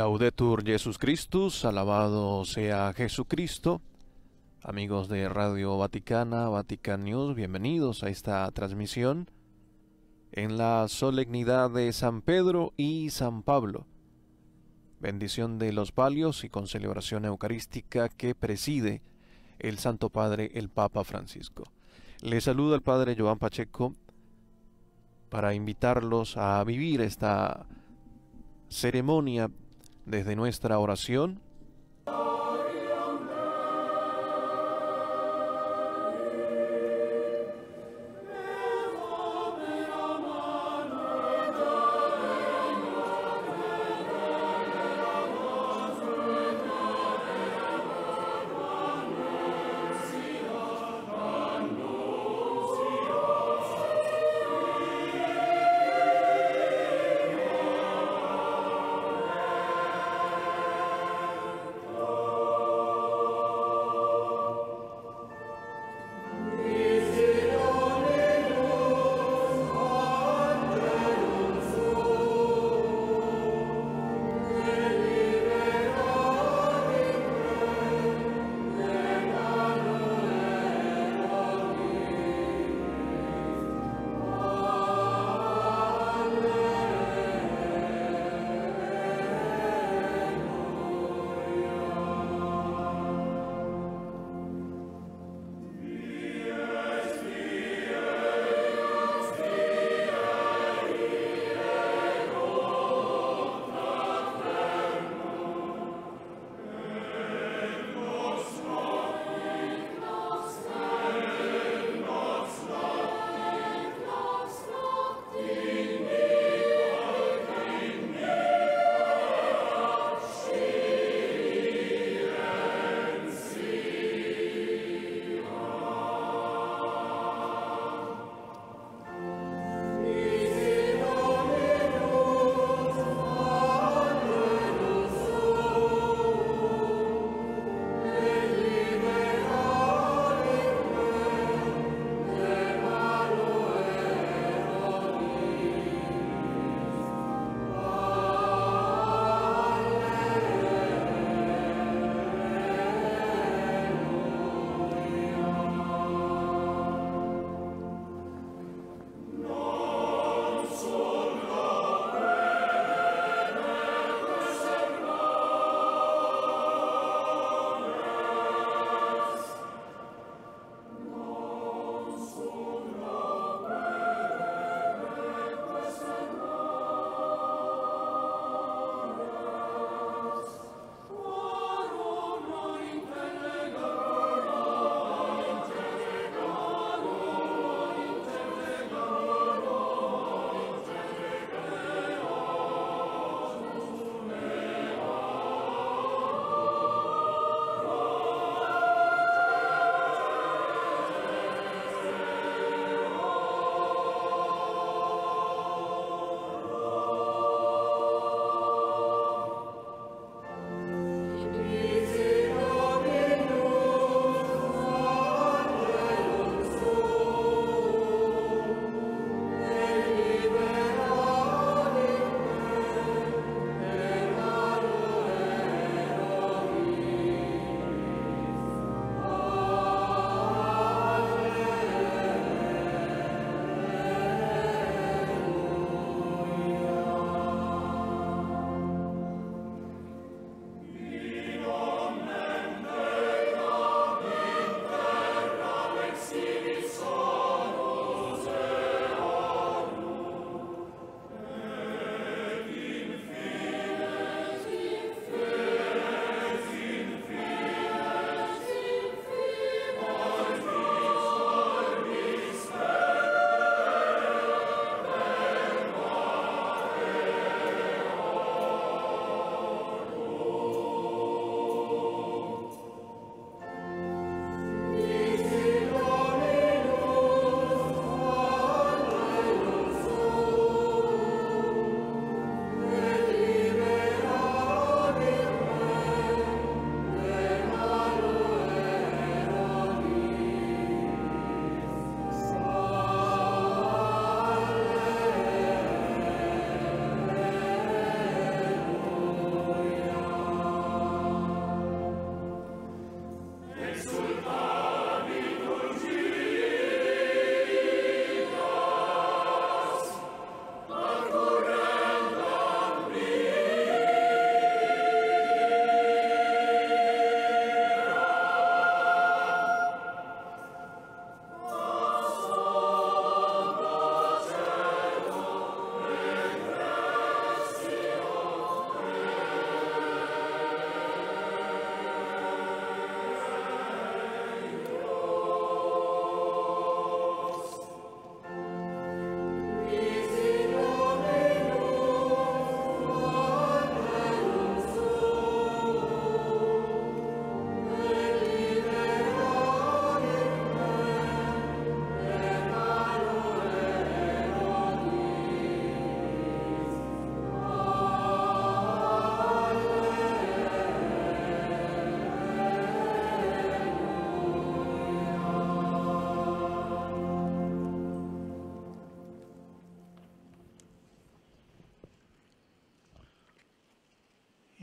Laudetur Jesus Christus, alabado sea Jesucristo. Amigos de Radio Vaticana, Vatican News, bienvenidos a esta transmisión en la solemnidad de San Pedro y San Pablo. Bendición de los palios y con celebración eucarística que preside el Santo Padre, el Papa Francisco. Les saluda el Padre Joan Pacheco para invitarlos a vivir esta ceremonia desde nuestra oración.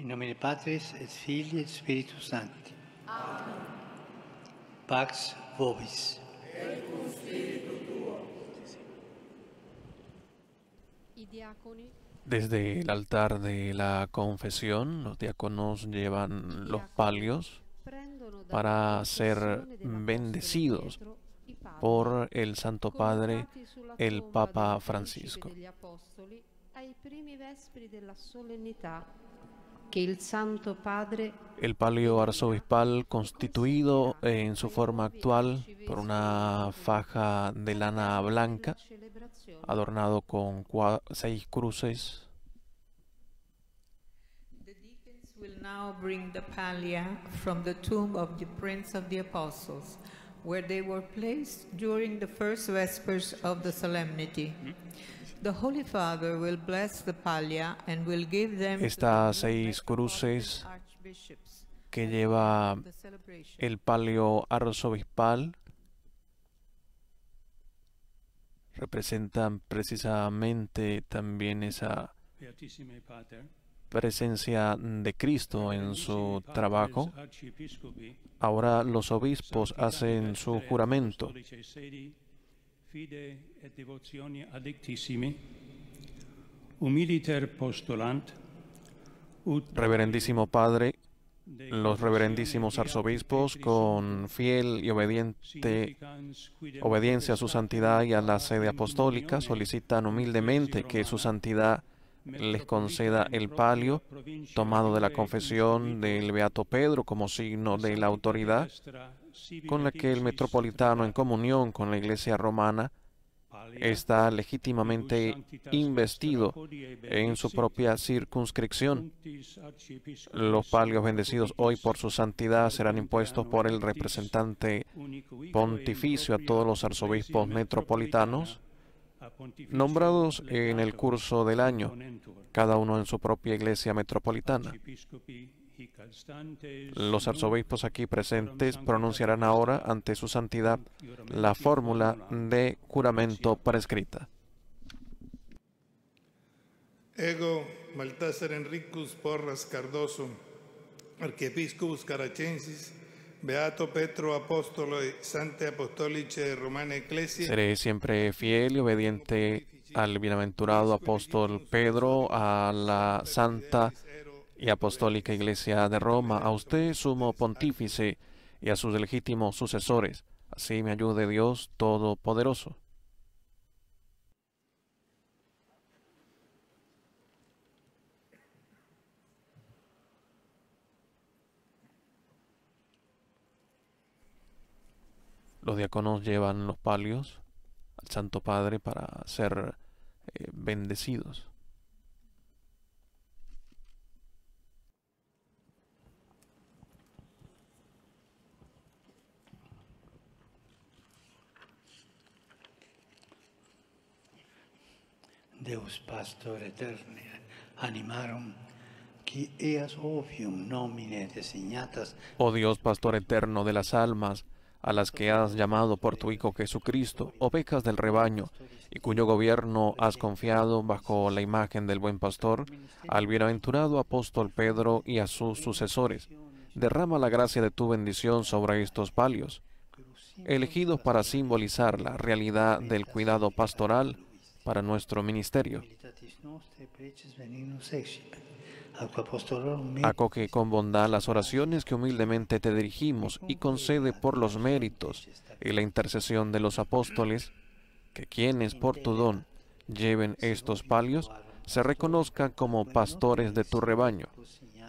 In nomine Patris et Filii et Spiritus Sancti. Amen. Pax vobis. Et cum spiritu tuo. I diaconi. Desde el altar de la confesión, los diáconos llevan los palios para ser bendecidos por el Santo Padre, el Papa Francisco. El palio arzobispal, constituido en su forma actual por una faja de lana blanca, adornado con 6 cruces. The deacons will now bring the pallia from the tomb of the Prince of the Apostles, where they were placed during the first vespers of the solemnity. The Holy Father will bless the pallia and will give them Estas 6 cruces que lleva el palio arzobispal representan precisamente también esa presencia de Cristo en su trabajo. Ahora los obispos hacen su juramento. Reverendísimo Padre, los reverendísimos arzobispos, con fiel y obediencia a su santidad y a la sede apostólica, solicitan humildemente que su santidad les conceda el palio tomado de la confesión del Beato Pedro como signo de la autoridad con la que el metropolitano, en comunión con la Iglesia romana, está legítimamente investido en su propia circunscripción. Los palios bendecidos hoy por su santidad serán impuestos por el representante pontificio a todos los arzobispos metropolitanos nombrados en el curso del año, cada uno en su propia iglesia metropolitana. Los arzobispos aquí presentes pronunciarán ahora ante su santidad la fórmula de juramento prescrita. Ego Baltasar Enricus Porras Cardoso, Archiepiscopus Caracensis, Beato Petro Apostolo e Sante Apostolice Romane Ecclesia. Seré siempre fiel y obediente al bienaventurado apóstol Pedro, a la Santa y Apostólica Iglesia de Roma, a usted, sumo pontífice, y a sus legítimos sucesores. Así me ayude Dios Todopoderoso. Los diáconos llevan los palios al Santo Padre para ser bendecidos. Deus pastor eterne, animarum, qui eas ovium nomine designatas. Oh Dios, pastor eterno de las almas, a las que has llamado por tu Hijo Jesucristo, ovejas del rebaño, y cuyo gobierno has confiado bajo la imagen del buen pastor, al bienaventurado apóstol Pedro y a sus sucesores, derrama la gracia de tu bendición sobre estos palios, elegidos para simbolizar la realidad del cuidado pastoral para nuestro ministerio. Acoge con bondad las oraciones que humildemente te dirigimos y concede por los méritos y la intercesión de los apóstoles que quienes por tu don lleven estos palios se reconozcan como pastores de tu rebaño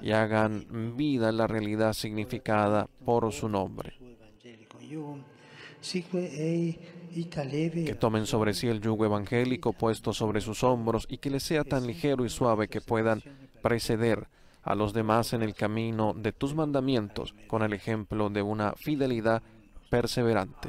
y hagan vida la realidad significada por su nombre. Que tomen sobre sí el yugo evangélico puesto sobre sus hombros y que les sea tan ligero y suave que puedan preceder a los demás en el camino de tus mandamientos con el ejemplo de una fidelidad perseverante.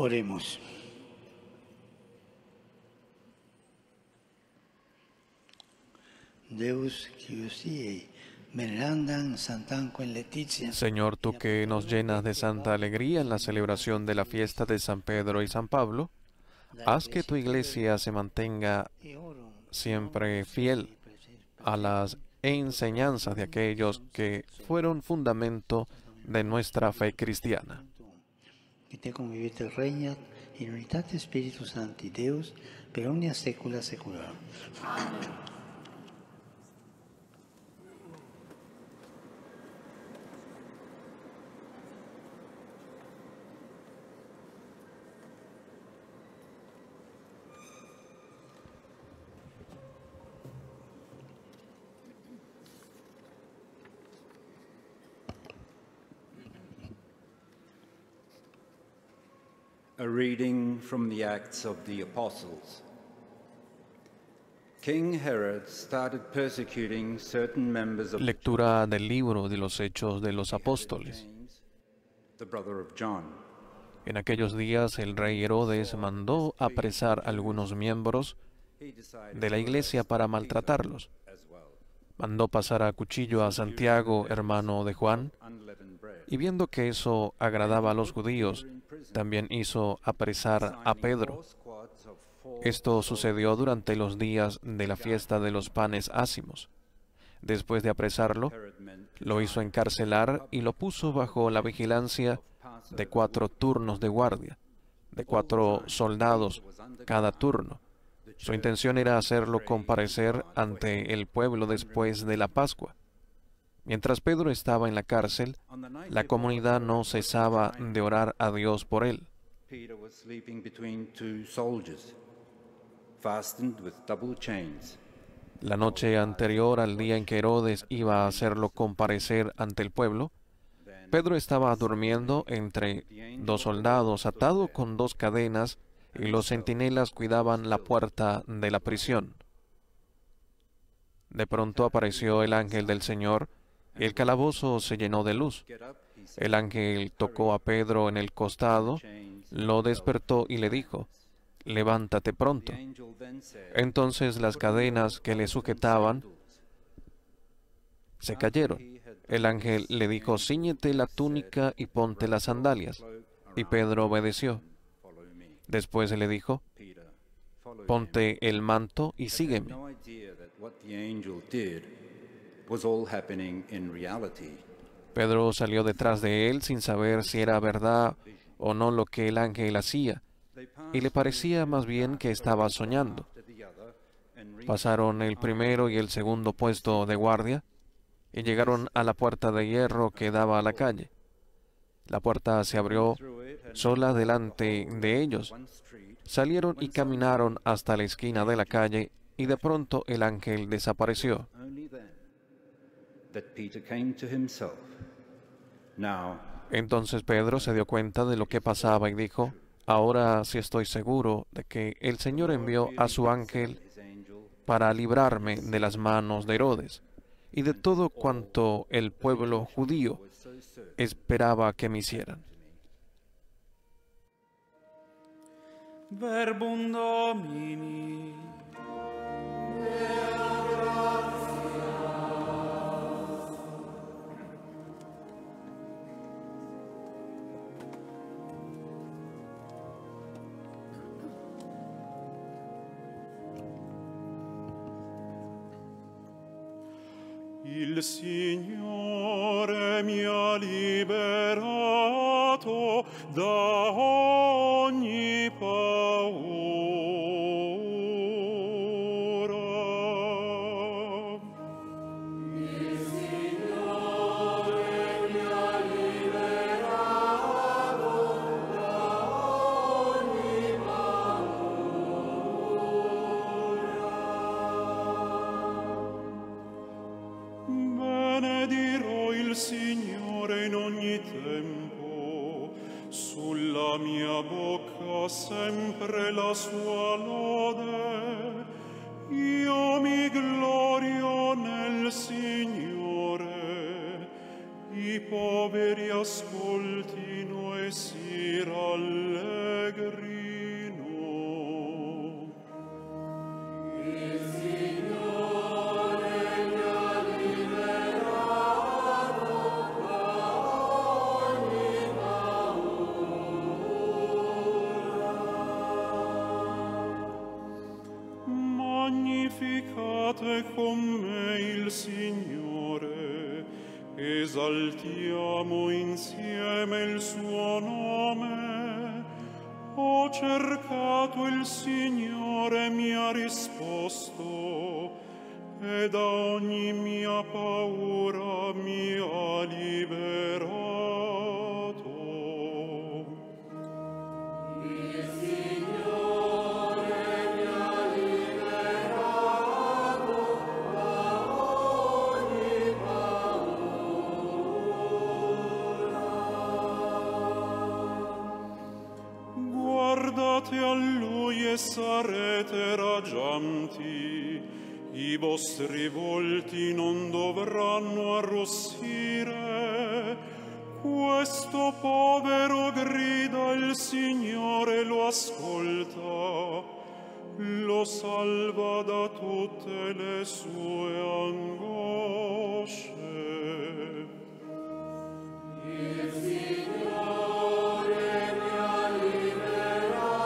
Oremos. Deus Kyrios venerandam santanquam Letizia. Señor, tú que nos llenas de santa alegría en la celebración de la fiesta de San Pedro y San Pablo, haz que tu iglesia se mantenga siempre fiel a las enseñanzas de aquellos que fueron fundamento de nuestra fe cristiana. Que te convivite regnat in unitate Spiritus Sancti Deus per omnia saecula saeculorum. A reading from the Acts of the Apostles. King Herod started persecuting certain members of Lectura del libro de los Hechos de los Apóstoles. James, the brother of John. En aquellos días el rey Herodes mandó apresar a algunos miembros He decided de la iglesia para maltratarlos. as well. Mandó pasar a cuchillo a Santiago, hermano de Juan, Unleavened bread. y viendo que eso agradaba a los judíos, también hizo apresar a Pedro. Squads of 4 Esto sucedió durante los días de la fiesta de los panes ácimos. Después de apresarlo, lo hizo encarcelar y lo puso bajo la vigilancia de 4 turnos de guardia, de 4 soldados cada turno. Su intención era hacerlo comparecer ante el pueblo después de la Pascua. Mientras Pedro estaba en la cárcel, la comunidad no cesaba de orar a Dios por él. Peter was sleeping between 2 soldiers, fastened with double chains. La noche anterior al día en que Herodes iba a hacerlo comparecer ante el pueblo, Pedro estaba durmiendo entre 2 soldados atado con 2 cadenas y los centinelas cuidaban la puerta de la prisión. De pronto apareció el ángel del Señor y el calabozo se llenó de luz. El ángel tocó a Pedro en el costado, lo despertó y le dijo: «Levántate pronto». Entonces las cadenas que le sujetaban se cayeron. El ángel le dijo: «Cíñete la túnica y ponte las sandalias». Y Pedro obedeció. Después le dijo: «Ponte el manto y sígueme». No idea that what the angel did was all happening in reality. Pedro salió detrás de él sin saber si era verdad o no lo que el ángel hacía, y le parecía más bien que estaba soñando. Pasaron el primero y el segundo puesto de guardia y llegaron a la puerta de hierro que daba a la calle. La puerta se abrió sola delante de ellos. Salieron y caminaron hasta la esquina de la calle y de pronto el ángel desapareció. Only then that Peter came to himself. Now, Entonces Pedro se dio cuenta de lo que pasaba y dijo: «Ahora sí estoy seguro de que el Señor envió a su ángel his angel para librarme de las manos de Herodes y de todo cuanto el pueblo judío esperaba que me hicieran». Verbum Domini. Il Signore mi ha liberato da ogni paura. Il Signore mi ha liberato da ogni Benedirò il Signore in ogni tempo, sulla mia bocca sempre la sua lode. Io mi glorio nel Signore, i poveri ascoltino e si rallegrino. Il Signore mi ha liberato da ogni paura. Magnificate con me il Signore, esaltiamo insieme il suo nome. Ho cercato il Signore, mi ha risposto, e da ogni mia paura mi ha liberato. Il Signore mi ha liberato da ogni paura. guardate a Lui e sarete raggianti, i vostri volti non dovranno arrossire. Questo povero grida, il Signore lo ascolta, lo salva da tutte le sue angosce. Il Signore mi ha liberato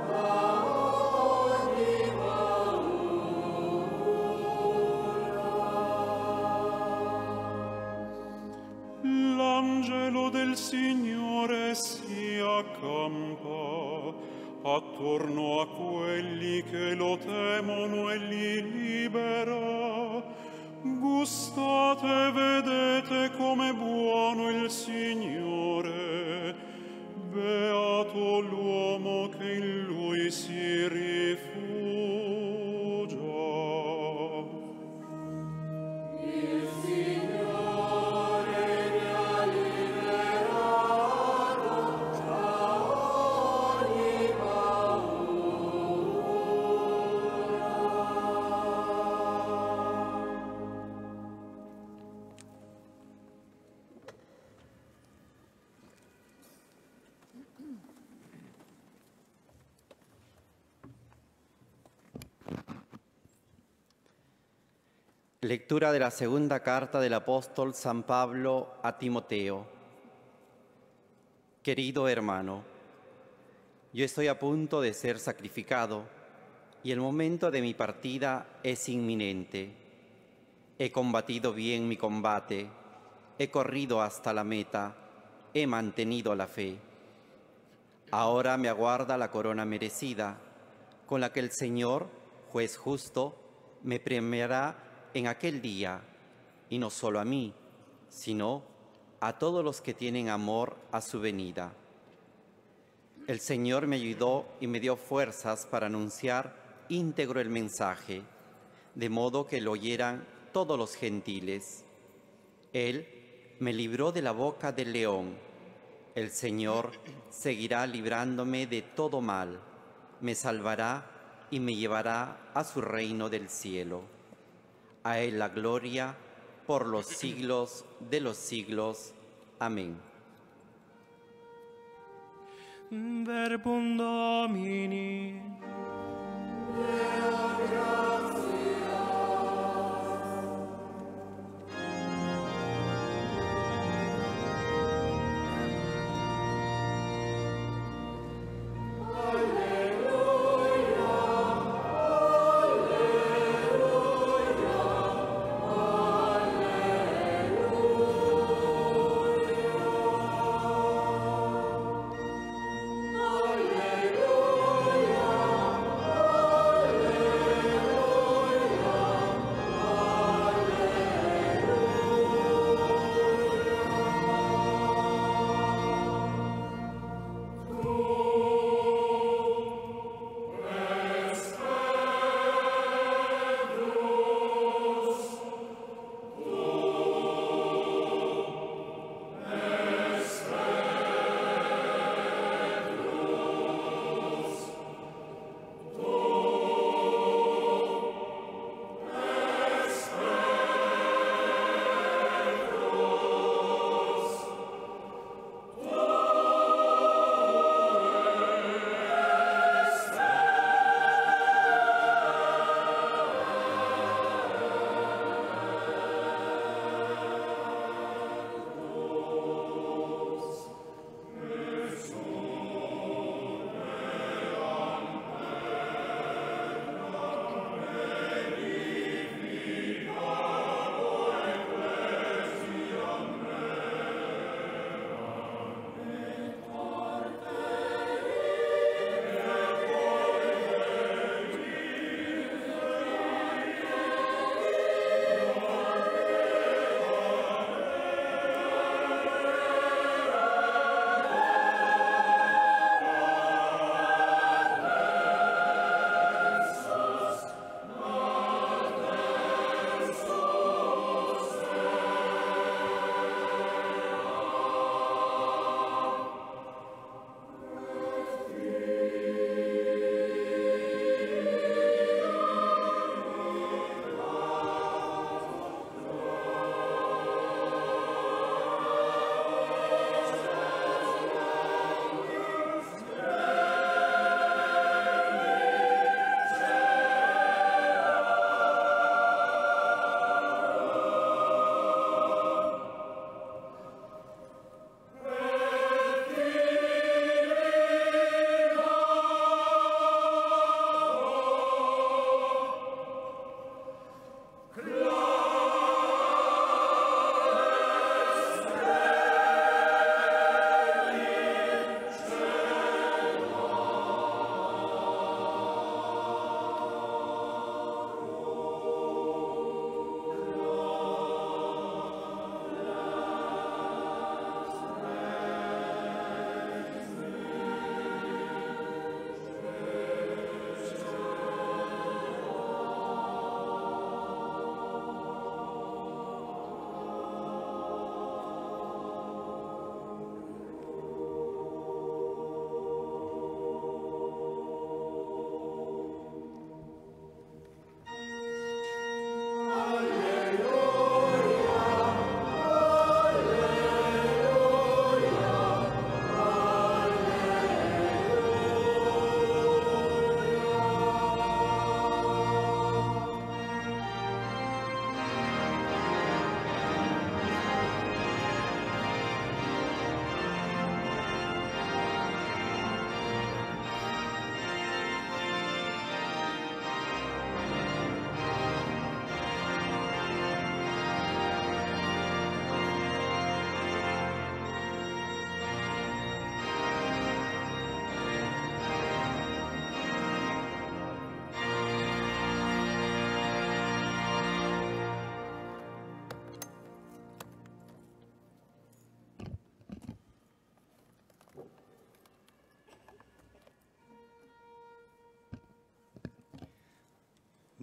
da ogni paura. L'angelo del Signore si accampa attorno a quelli che lo temono e li libera. Gustate e vedete com'è buono il Signore. Beato l'uomo che in Lui si rifugia. Il Signore mi ha liberato da ogni Lectura de la segunda carta del apóstol San Pablo a Timoteo. Querido hermano, yo estoy a punto de ser sacrificado y el momento de mi partida es inminente. He combatido bien mi combate, he corrido hasta la meta, he mantenido la fe. Ahora me aguarda la corona merecida, con la que el Señor, juez justo, me premiará en aquel día, y no solo a mí, sino a todos los que tienen amor a su venida. El Señor me ayudó y me dio fuerzas para anunciar íntegro el mensaje, de modo que lo oyeran todos los gentiles. Él me libró de la boca del león. El Señor seguirá librándome de todo mal, me salvará y me llevará a su reino del cielo. A Él la gloria por los siglos de los siglos. Amén. Verbum Domini.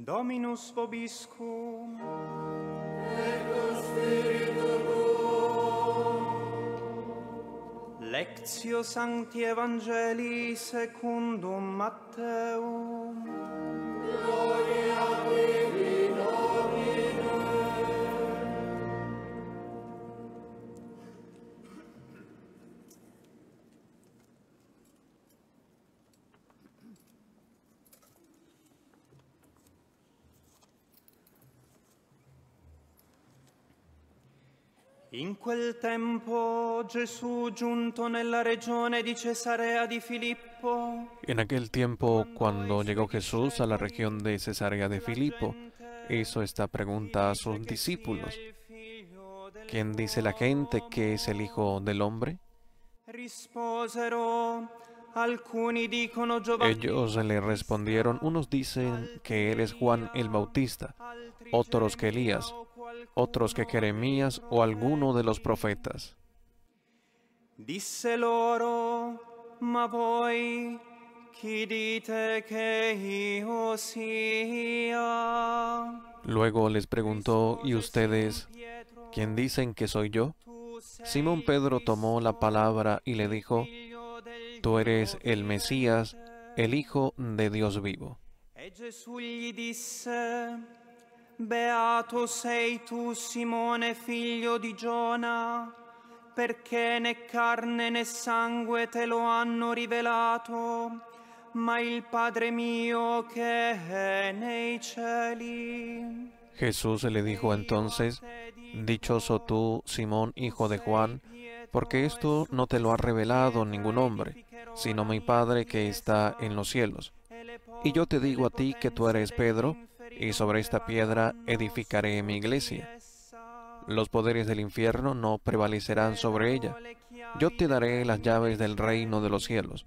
Dominus vobiscum. Lectio Sancti Evangelii secundum Matteum. In quel tempo Gesù, giunto nella regione di Cesarea di Filippo, En aquel tiempo, cuando llegó Jesús a la región de Cesarea de Filipo, hizo esta pregunta a sus discípulos: ¿Quién dice la gente que es el Hijo del Hombre? risposero, alcuni dicono Giovanni, Ellos le respondieron: unos dicen que eres Juan el Bautista, otros que Elías, otros que Jeremías o alguno de los profetas. disse loro, ma voi chi dite che io sia? Luego les preguntó: ¿y ustedes quién dicen que soy yo? Simón Pedro tomó la palabra y le dijo: Tú eres el Mesías, el Hijo de Dios vivo. E Gesù gli disse, beato sei tu, Simone, figlio di Giona, perché né carne né sangue te lo hanno rivelato, ma il Padre mio che è nei cieli. Jesús le dijo entonces: Dichoso tú, Simón, hijo de Juan, porque esto no te lo ha revelado ningún hombre, sino mi Padre que está en los cielos. Y yo te digo a ti que tú eres Pedro, y sobre esta piedra edificaré mi iglesia. Los poderes del infierno no prevalecerán sobre ella. Yo te daré las llaves del reino de los cielos.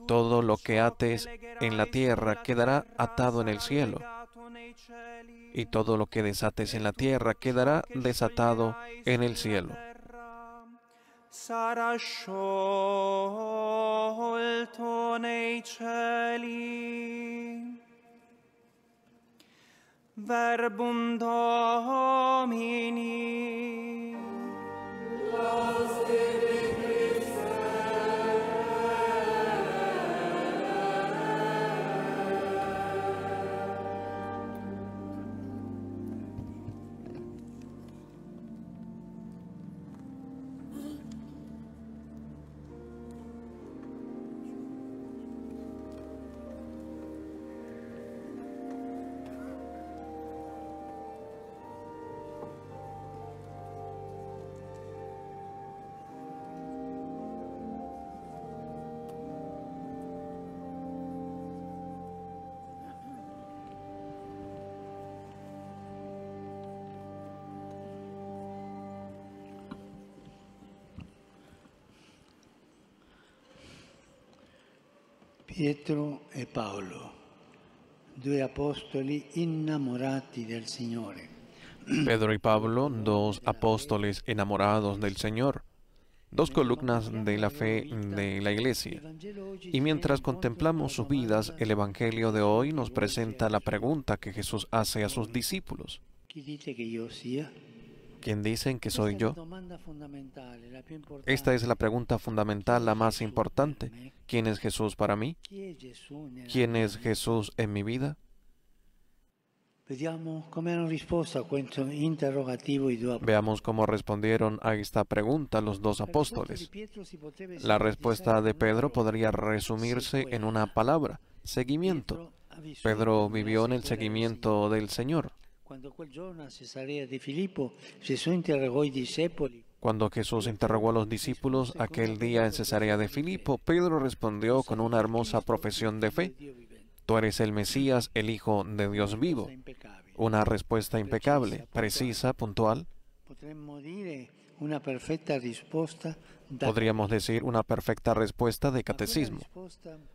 Todo lo que ates en la tierra quedará atado en el cielo, y todo lo que desates en la tierra quedará desatado en el cielo. Sarà sciolto nei cieli. Verbum Domini. Pietro e Paolo, due apostoli innamorati del Signore. Pedro y Pablo, dos apóstoles enamorados del Señor, dos columnas de la fe de la Iglesia. Y mientras contemplamos sus vidas, el Evangelio de hoy nos presenta la pregunta que Jesús hace a sus discípulos: Chi dite che io sia? ¿Quién dicen que soy yo? Domanda fondamentale, la più importante. Esta es la pregunta fundamental, la más importante. ¿Quién es Jesús para mí? Chi è Gesù nella ¿Quién es Jesús en mi vida? Vediamo come hanno risposto a questo interrogativo i due apostoli. Veamos cómo respondieron a esta pregunta los dos apóstoles. La respuesta de Pedro podría resumirse en una palabra: seguimiento. Pedro vivió en el seguimiento del Señor. Quando quel giorno a Cesarea di Filippo Gesù interrogò i discepoli. Cuando Jesús interrogó a los discípulos aquel día en Cesarea de Filipo, Pedro respondió con una hermosa profesión de fe: Tú eres el Mesías, el Hijo de Dios vivo. Una respuesta impecable, precisa, puntual. Potremmo dire una perfetta risposta da Podríamos decir una perfecta respuesta de catecismo.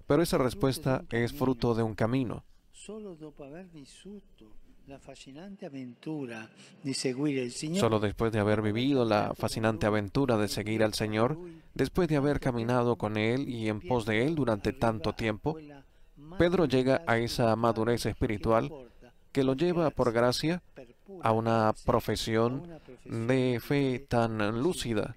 Pero esa respuesta es fruto de un camino. solo dopo aver vissuto la fascinante aventura di seguire il Signore. Solo después de haber vivido la fascinante aventura de seguir al Señor, después de haber caminado con Él y en pos de Él durante tanto tiempo, Pedro llega a esa madurez espiritual que lo lleva por gracia a una profesión de fe tan lúcida.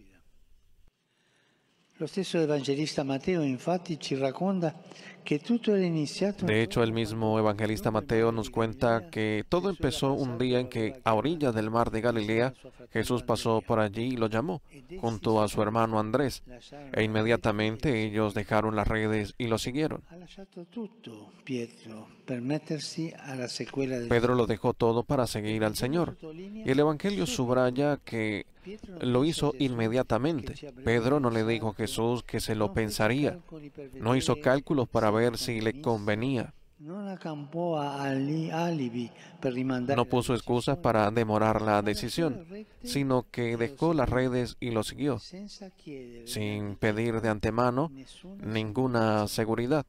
Lo stesso evangelista Matteo infatti ci racconta que tutto era iniziato. De hecho, el mismo evangelista Mateo nos cuenta que todo empezó un día en que, a orillas del mar de Galilea, Jesús pasó por allí y lo llamó, junto a su hermano Andrés, e inmediatamente ellos dejaron las redes y lo siguieron. Ha lasciato tutto Pietro per mettersi alla sequela del Pedro lo dejó todo para seguir al Señor, y el Evangelio subraya que lo hizo inmediatamente. Pedro no le dijo a Jesús que se lo pensaría, no hizo cálculos para ver si le convenía, non accampò alibi per rimandare no puso excusas para demorar la decisión, sino que dejó las redes y lo siguió, senza chiedere. sin pedir de antemano ninguna seguridad.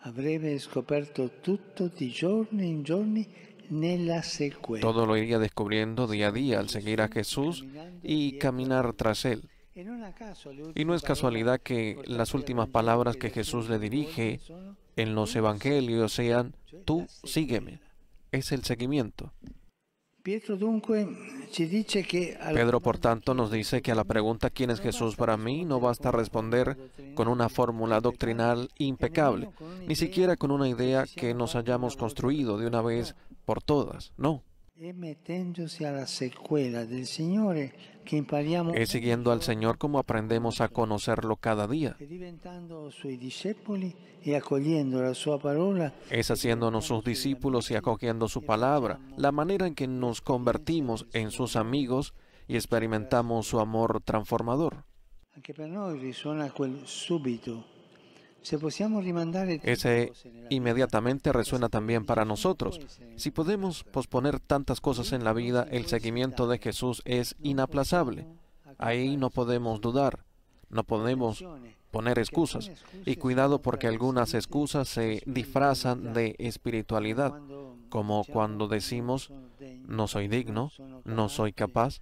Avrebbe scoperto tutto di giorno in giorni nella sequela. Todo lo iría descubriendo día a día al seguir a Jesús y caminar tras él. E non a caso le Y no es casualidad que las últimas palabras que Jesús le dirige en los evangelios sean, tú sígueme. Es el seguimiento. Pietro dunque ci dice que Pedro, por tanto, nos dice que a la pregunta ¿quién es Jesús para mí? No basta responder con una fórmula doctrinal impecable, ni siquiera con una idea que nos hayamos construido de una vez por todas. No. è mettendosi alla sequela del Signore che impariamo Es siguiendo al Señor como aprendemos a conocerlo cada día. e diventando suoi discepoli e accogliendo la sua parola. Es haciéndonos sus discípulos y acogiendo su palabra, la manera en que nos convertimos en sus amigos y experimentamos su amor transformador. Anche per noi risuona quel subito. Se possiamo rimandare tante Ese cose nella inmediatamente resuena también para nosotros. Si podemos posponer tantas cosas en la vida, el seguimiento de Jesús es inaplazable. Ahí no podemos dudar, no podemos poner excusas. Y cuidado porque algunas excusas se disfrazan de espiritualidad, como cuando decimos, no soy digno, no soy capaz,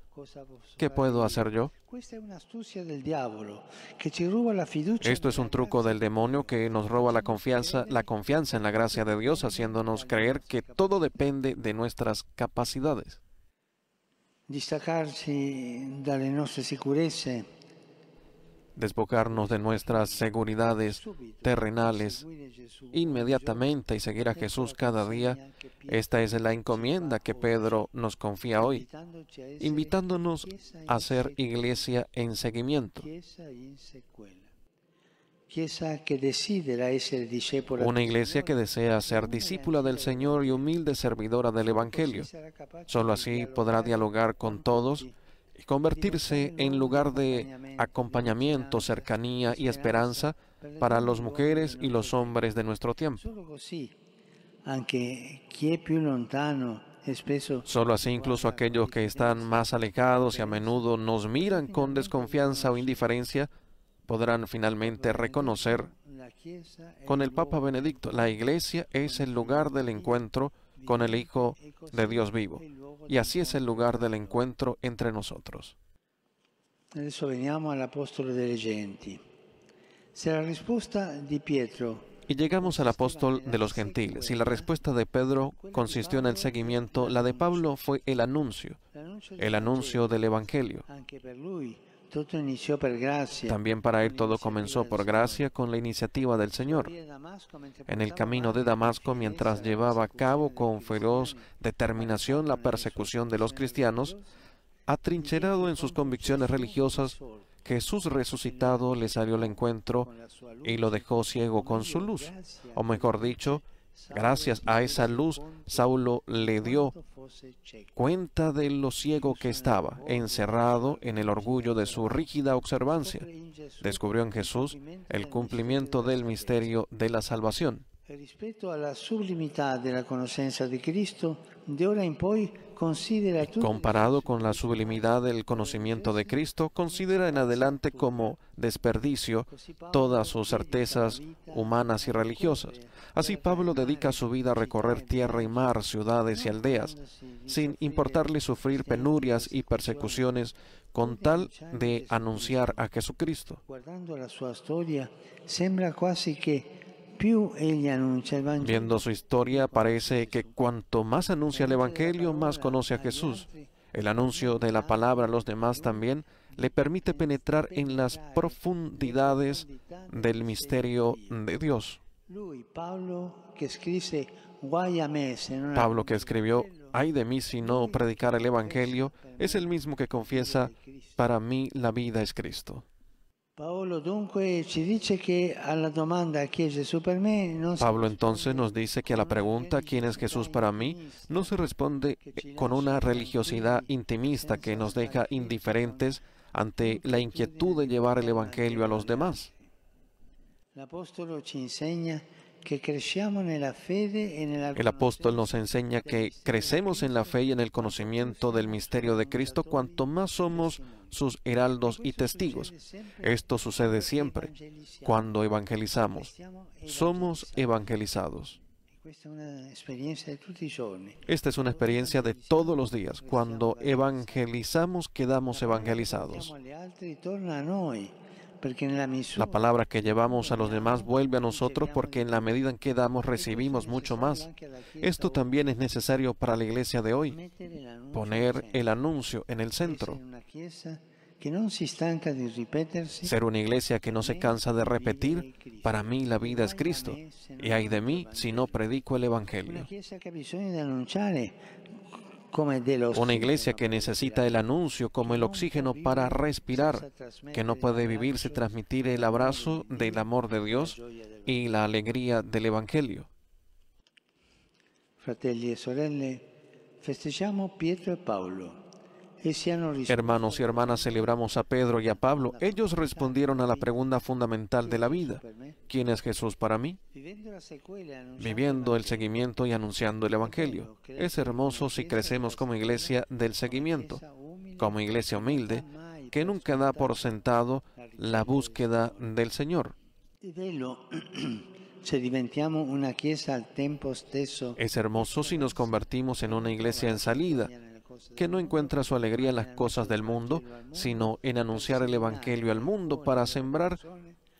¿qué puedo hacer yo? Questa è un'astuzia del diavolo che ci ruba la fiducia. Esto es un truco del demonio que nos roba la confianza en la gracia de Dios, haciéndonos creer que todo depende de nuestras capacidades. Distaccarci dalle nostre sicurezze, Despojarnos de nuestras seguridades terrenales inmediatamente y seguir a Jesús cada día. Esta es la encomienda que Pedro nos confía hoy, invitándonos a ser iglesia en seguimiento. Chiesa che desidera essere discepola Una iglesia que desea ser discípula del Señor y humilde servidora del Evangelio. Solo así podrá dialogar con todos y convertirse en lugar de acompañamiento, cercanía y esperanza para las mujeres y los hombres de nuestro tiempo. Solo così, anche chi è più lontano e spesso Solo así incluso aquellos que están más alejados y a menudo nos miran con desconfianza o indiferencia, podrán finalmente reconocer la Chiesa è con el Papa Benedicto, la iglesia es el lugar del encuentro con el Hijo de Dios vivo. Y así es el lugar del encuentro entre nosotros. Adesso veniamo all'Apostolo delle Genti. Se la risposta di Pietro Y llegamos al apóstol de los gentiles, y la respuesta de Pedro consistió en el seguimiento, la de Pablo fue el anuncio del Evangelio. anche per lui tutto iniziò per grazia. También para él todo comenzó por gracia con la iniciativa del Señor. En el camino de Damasco, mientras llevaba a cabo con feroz determinación la persecución de los cristianos, atrincherado en sus convicciones religiosas, Jesús resucitado le salió al encuentro y lo dejó ciego con su luz. O mejor dicho, gracias a esa luz, Saulo le dio cuenta de lo ciego que estaba, encerrado en el orgullo de su rígida observancia. Descubrió en Jesús el cumplimiento del misterio de la salvación. Rispetto alla sublimità della conoscenza di Cristo, de ora in poi considera tutto Comparado con la sublimidad del conocimiento de Cristo, considera en adelante como desperdicio todas sus certezas humanas y religiosas. Así Pablo dedica su vida a recorrer tierra y mar, ciudades y aldeas, sin importarle sufrir penurias y persecuciones, con tal de anunciar a Jesucristo. guardando la sua storia, sembra quasi che più egli annuncia il Vangelo, Viendo su historia, parece que cuanto más anuncia el Evangelio, más conoce a Jesús. El anuncio de la palabra a los demás también le permite penetrar en las profundidades del misterio de Dios. lui, Paolo, che scrisse guai a me se non Pablo, que escribió, ay de mí si no predicar el Evangelio, es el mismo que confiesa, para mí la vida es Cristo. Paolo dunque ci dice che alla domanda chi è Gesù per me non si Pablo entonces nos dice que a la pregunta ¿quién es Jesús para mí? No se responde con una religiosidad intimista que nos deja indiferentes ante la inquietud de llevar el Evangelio a los demás. l'Apostolo ci insegna che cresciamo nella fede e nella El apóstol nos enseña que crecemos en la fe y en el conocimiento del misterio de Cristo cuanto más somos sus heraldos y testigos. Esto sucede siempre cuando evangelizamos. Somos evangelizados. Questa è un'esperienza di tutti i giorni. Esta es una experiencia de todos los días. Cuando evangelizamos, quedamos evangelizados. Agli altri torna a noi, perché nella misura La palabra que llevamos a los demás vuelve a nosotros porque en la medida en que damos recibimos mucho más. Esto también es necesario para la iglesia de hoy. mettere l'annuncio Poner el anuncio en el essere centro. una chiesa che non si stanca di ripetersi. Ser una iglesia que no se cansa de repetir, para mí la vida es Cristo. Y ay de mí si no predico el Una Evangelio. chiesa che ha bisogno di annunciare come dello Una iglesia que necesita el anuncio como el oxígeno para respirar, que no puede vivir sin transmitir el abrazo del amor de Dios y la alegría del Evangelio. Fratelli e sorelle, festeggiamo Pietro e Paolo. Essi hanno risposto Hermanos y hermanas, celebramos a Pedro y a Pablo. Ellos respondieron a la pregunta fundamental de la vida. ¿Quién es Jesús para mí? vivendo la sequela e annunciando Viviendo el seguimiento y anunciando el Evangelio. Es hermoso si crecemos como iglesia del seguimiento, como iglesia humilde, que nunca da por sentado la búsqueda del Señor. È bello se diventiamo una chiesa al tempo stesso Es hermoso si nos convertimos en una iglesia en salida, que no encuentra su alegría en las cosas del mundo, sino en anunciar el Evangelio al mundo para sembrar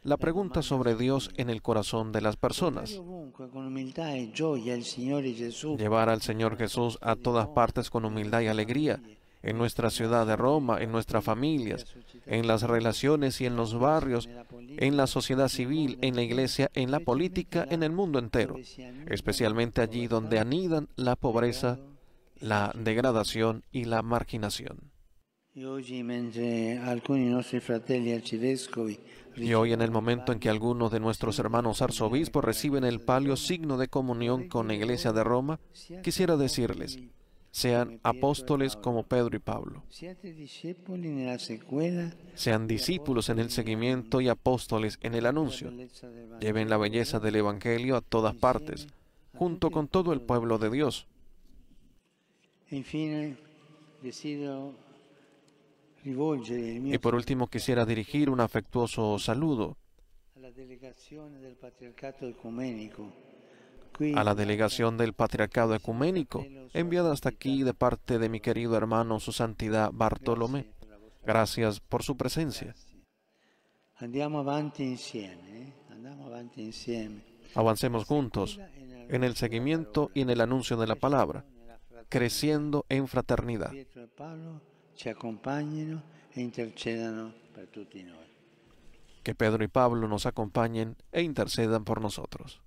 la pregunta sobre Dios en el corazón de las personas. ovunque con umiltà e gioia il Signore Gesù. Llevar al Señor Jesús a todas partes con humildad y alegría, en nuestra ciudad de Roma, en nuestras familias, en las relaciones y en los barrios, en la sociedad civil, en la iglesia, en la política, en el mundo entero, especialmente allí donde anidan la pobreza, la degradación y la marginación. E oggi, mentre alcuni nostri fratelli arcivescovi Y hoy, en el momento en que algunos de nuestros hermanos arzobispos reciben el palio signo de comunión con la Iglesia de Roma, quisiera decirles, sean apóstoles como Pedro y Pablo, siate discepoli nella sequela, sean discípulos en el seguimiento y apóstoles en el anuncio. Lleven la belleza del Evangelio a todas partes, junto con todo el pueblo de Dios. e infine desidero rivolgere il mio Y por último, quisiera dirigir un afectuoso saludo alla delegazione del Patriarcato Ecumenico, qui a la delegación del Patriarcado Ecuménico, enviada hasta aquí de parte de mi querido hermano, su santidad Bartolomé. Gracias por su presencia. andiamo avanti insieme, andiamo avanti insieme. Avancemos juntos en el seguimiento y en el anuncio de la palabra, creciendo en fraternidad. Pietro e Paolo ci accompagnino e intercedano per tutti noi. Que Pedro y Pablo nos acompañen e intercedan por nosotros.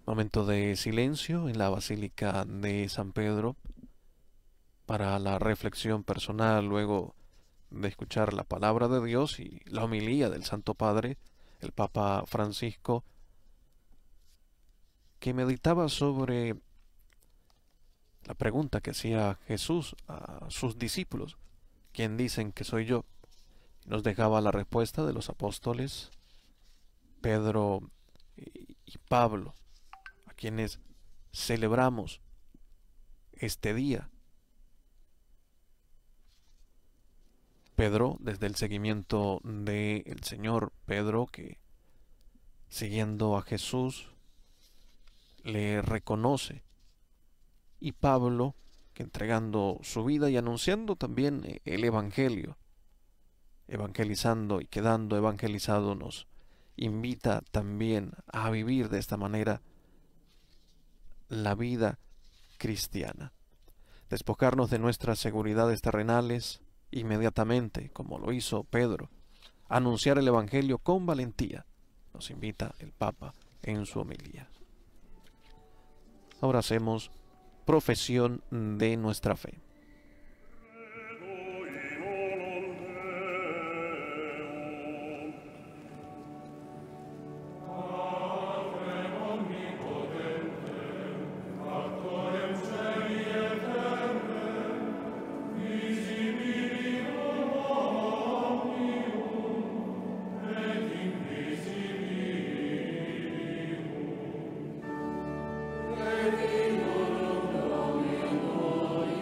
Momento de silencio en la Basílica de San Pedro para la reflexión personal luego de escuchar la palabra de Dios y la homilía del Santo Padre, el Papa Francisco, que meditaba sobre la pregunta que hacía Jesús a sus discípulos: ¿quién dicen que soy yo? Nos dejaba la respuesta de los apóstoles Pedro y Pablo, a quienes celebramos este día. Pedro, desde el seguimiento del Señor, Pedro que siguiendo a Jesús le reconoce, y Pablo que entregando su vida y anunciando también el Evangelio, evangelizando y quedando evangelizado, nos invita también a vivir de esta manera la vida cristiana. Despojarnos de nuestras seguridades terrenales inmediatamente, como lo hizo Pedro, anunciar el Evangelio con valentía, nos invita el Papa en su homilía. Ahora hacemos profesión de nuestra fe.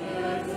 Yes.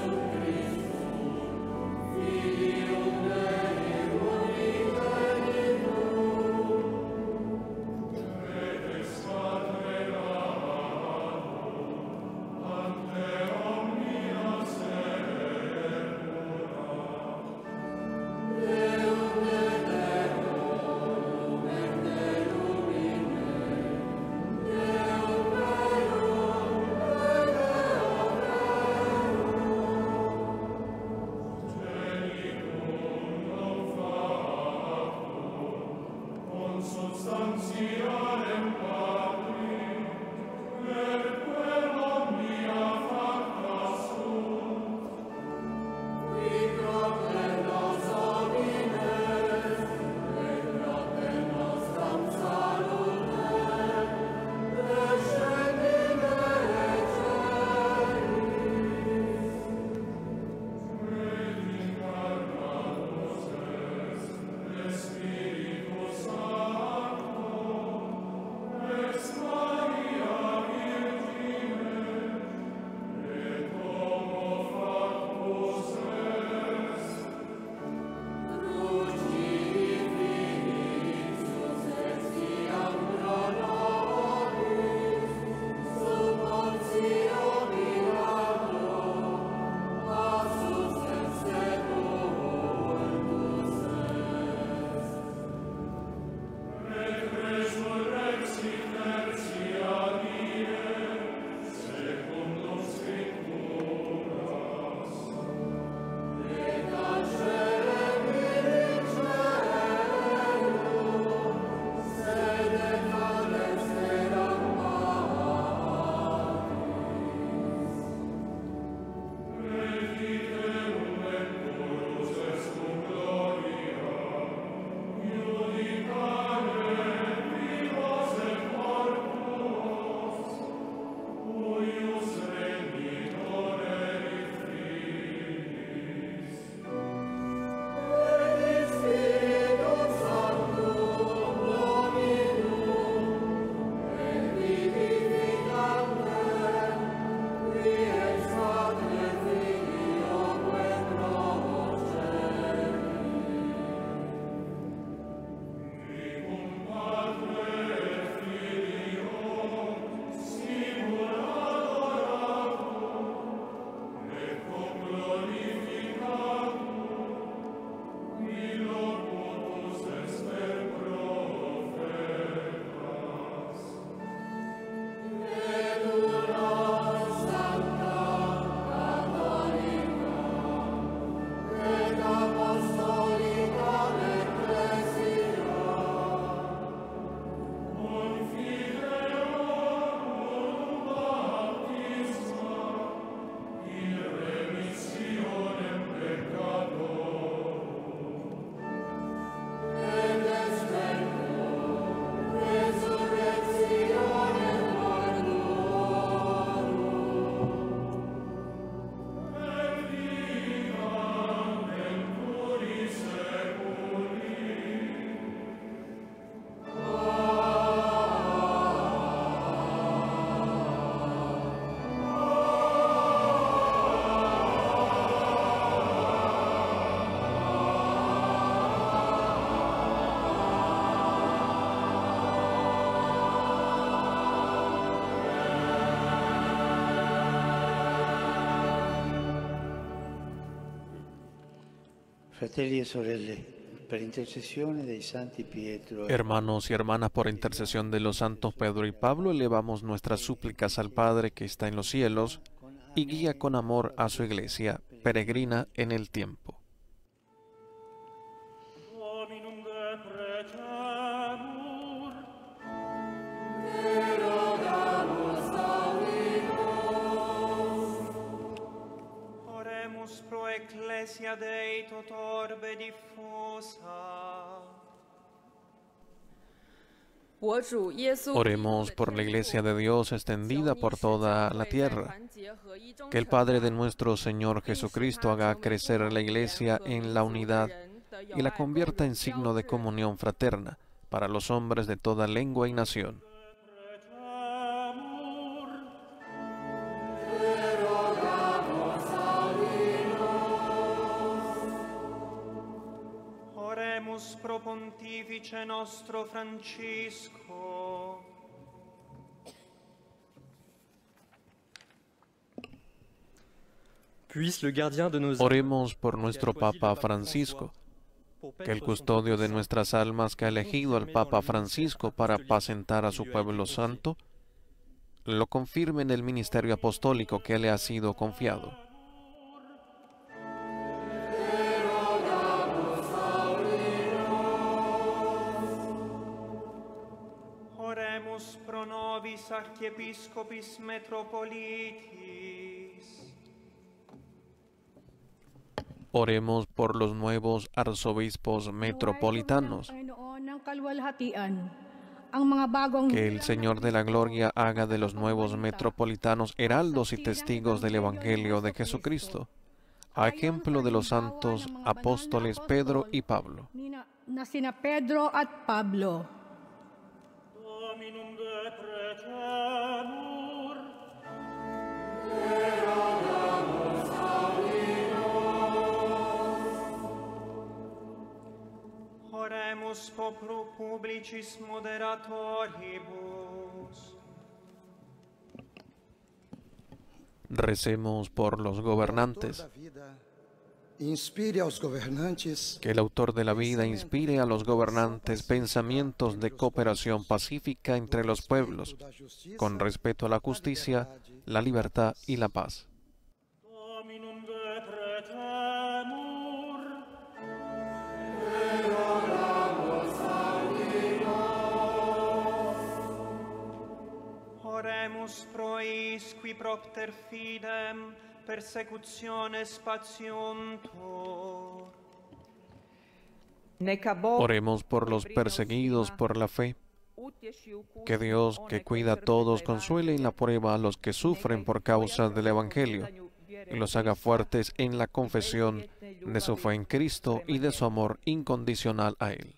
Fratelli e sorelle, per intercessione dei santi Pietro Hermanos y hermanas, por intercesión de los santos Pedro y Pablo, elevamos nuestras súplicas al Padre que está en los cielos y guía con amor a su iglesia, peregrina en el tiempo. Oremus pro ecclesia Dei tot orbe diffusa. Oremos por la iglesia de Dios extendida por toda la tierra. Que el Padre de nuestro Señor Jesucristo haga crecer la iglesia en la unidad y la convierta en signo de comunión fraterna para los hombres de toda lengua y nación. Oremus pro Pontifice nostro Francisco. Oremos por nuestro Papa Francisco, que el custodio de nuestras almas que ha elegido al Papa Francisco para apacentar a su pueblo santo, lo confirme en el ministerio apostólico que le ha sido confiado. Oremus pro nobis archiepiscopis metropolitis. Oremos por los nuevos arzobispos metropolitanos. Que el Señor de la Gloria haga de los nuevos metropolitanos heraldos y testigos del Evangelio de Jesucristo, a ejemplo de los santos apóstoles Pedro y Pablo. Dominum depretemur. Oremus pro publicis moderatoribus. Recemos por los gobernantes. Inspire a los gobernantes. Que el autor de la vida inspire a los gobernantes pensamientos de cooperación pacífica entre los pueblos, con respeto a la justicia, la libertad y la paz. Dominum depretemur. Oremus pro eis qui propter fidem persecutiones patiuntur. Oremos por los perseguidos por la fe. Que Dios, que cuida a todos, consuele en la prueba a los que sufren por causa del Evangelio y los haga fuertes en la confesión de su fe en Cristo y de su amor incondicional a Él.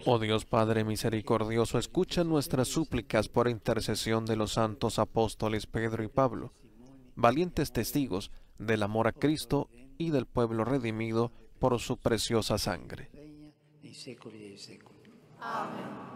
Oh Dios Padre misericordioso, escucha nuestras súplicas por intercesión de los santos apóstoles Pedro y Pablo, valientes testigos del amor a Cristo y del pueblo redimido por su preciosa sangre. Amén.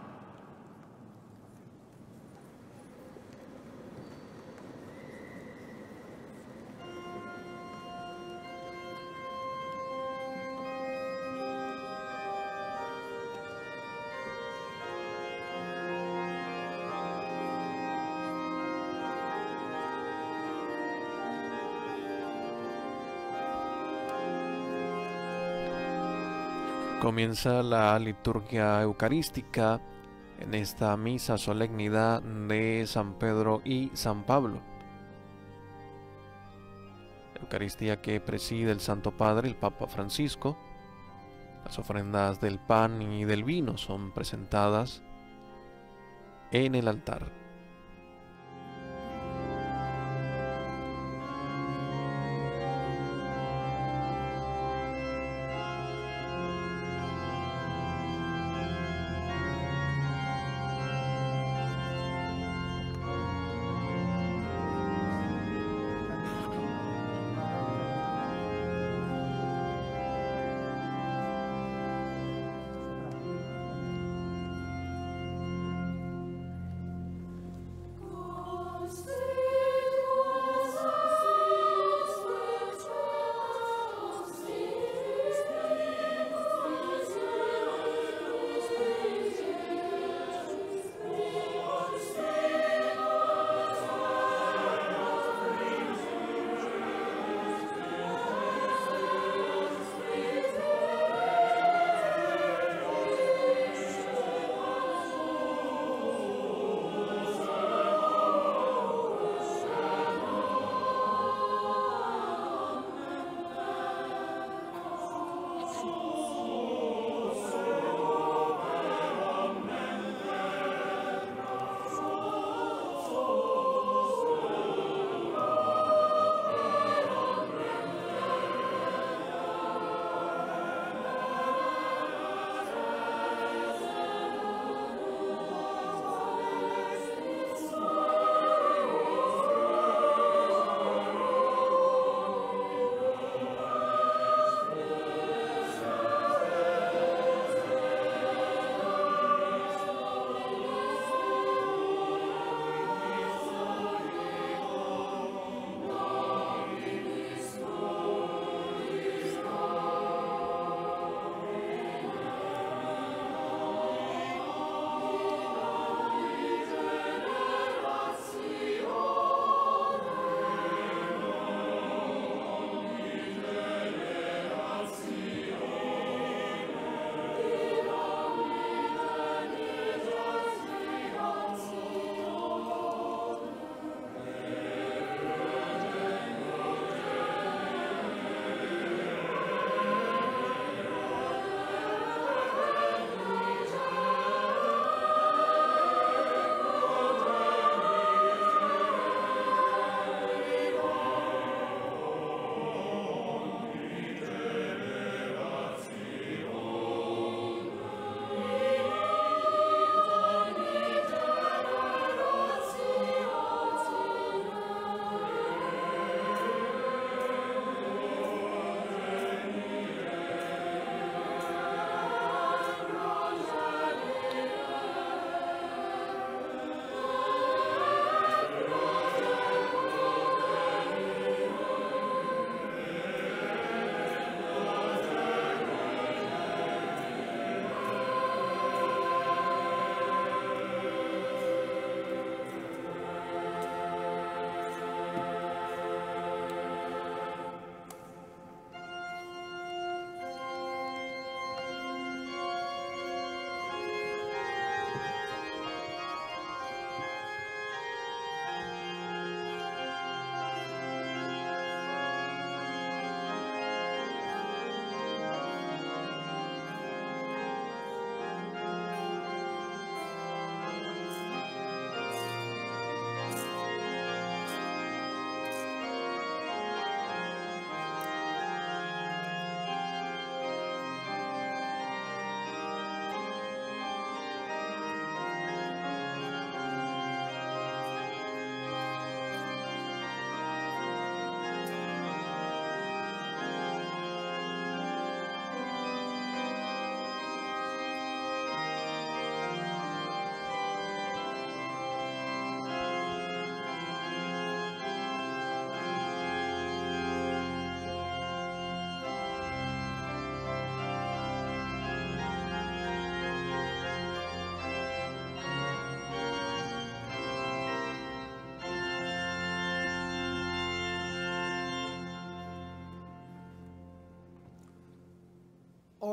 Comienza la liturgia eucarística en esta misa solemnidad de San Pedro y San Pablo. Eucaristía que preside el Santo Padre, el Papa Francisco. Las ofrendas del pan y del vino son presentadas en el altar.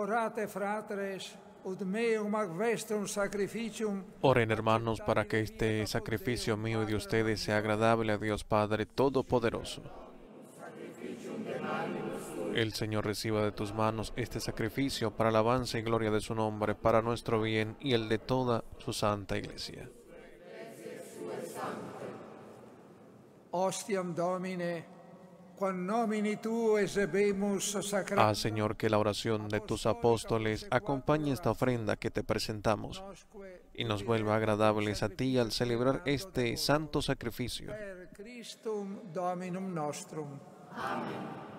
Orate fratres, ut meum ac vestrum sacrificium. Oren, hermanos, para que este sacrificio mío y de ustedes sea agradable a Dios Padre Todopoderoso. El Señor reciba de tus manos este sacrificio para alabanza y gloria de su nombre, para nuestro bien y el de toda su santa Iglesia. Ostiam Domine, quam nomini tu esebemus sacratum. Ah, Señor, que la oración de tus apóstoles acompañe esta ofrenda que te presentamos y nos vuelva agradables a ti al celebrar este santo sacrificio. Per Christum Dominum nostrum. Amen.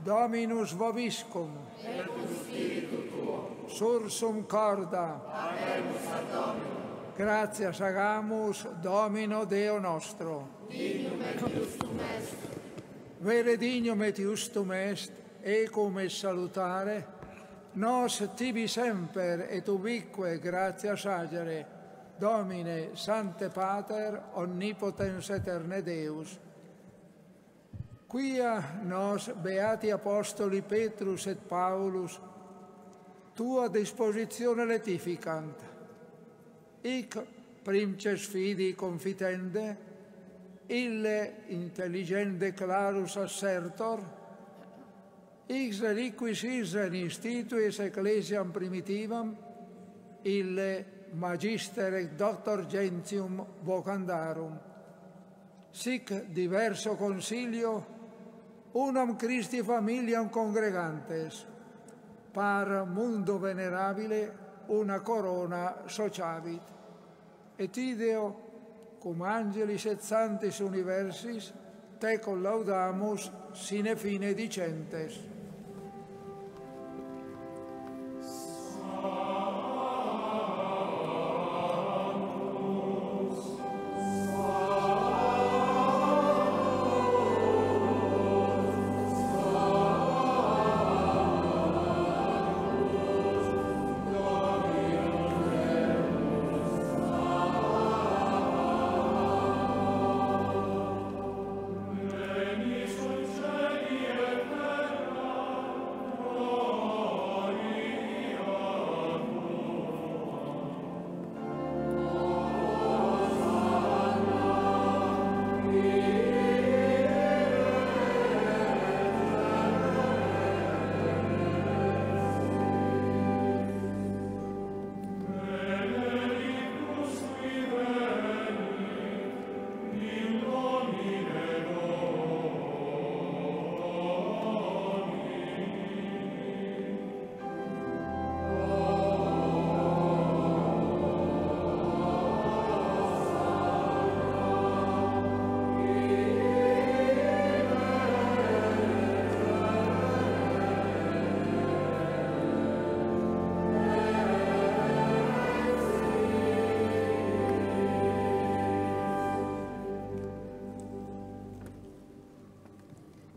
Dominus vobiscum. Et cum spiritu tuo. Sursum corda. Abemus ad Domino. Gratias agamus Domino Deo nostro. Dignum et justum est. Vere dignum et justum est, ecum et salutare, nos tibi semper et ubique gratias agere, Domine, Sancte Pater, omnipotens eterne Deus. Quia nos beati apostoli Petrus et Paulus, tua dispositione letificant, hic princes fidi confitende, ille intelligente clarus assertor, ix reliquis Israel instituis ecclesiam primitivam, ille magister et doctor gentium vocandarum. Sic diverso consilio, unam Christi familiam congregantes, par mundo venerabile una corona sociavit. Et ideo, cum angelis et sanctis universis, te collaudamus sine fine dicentes.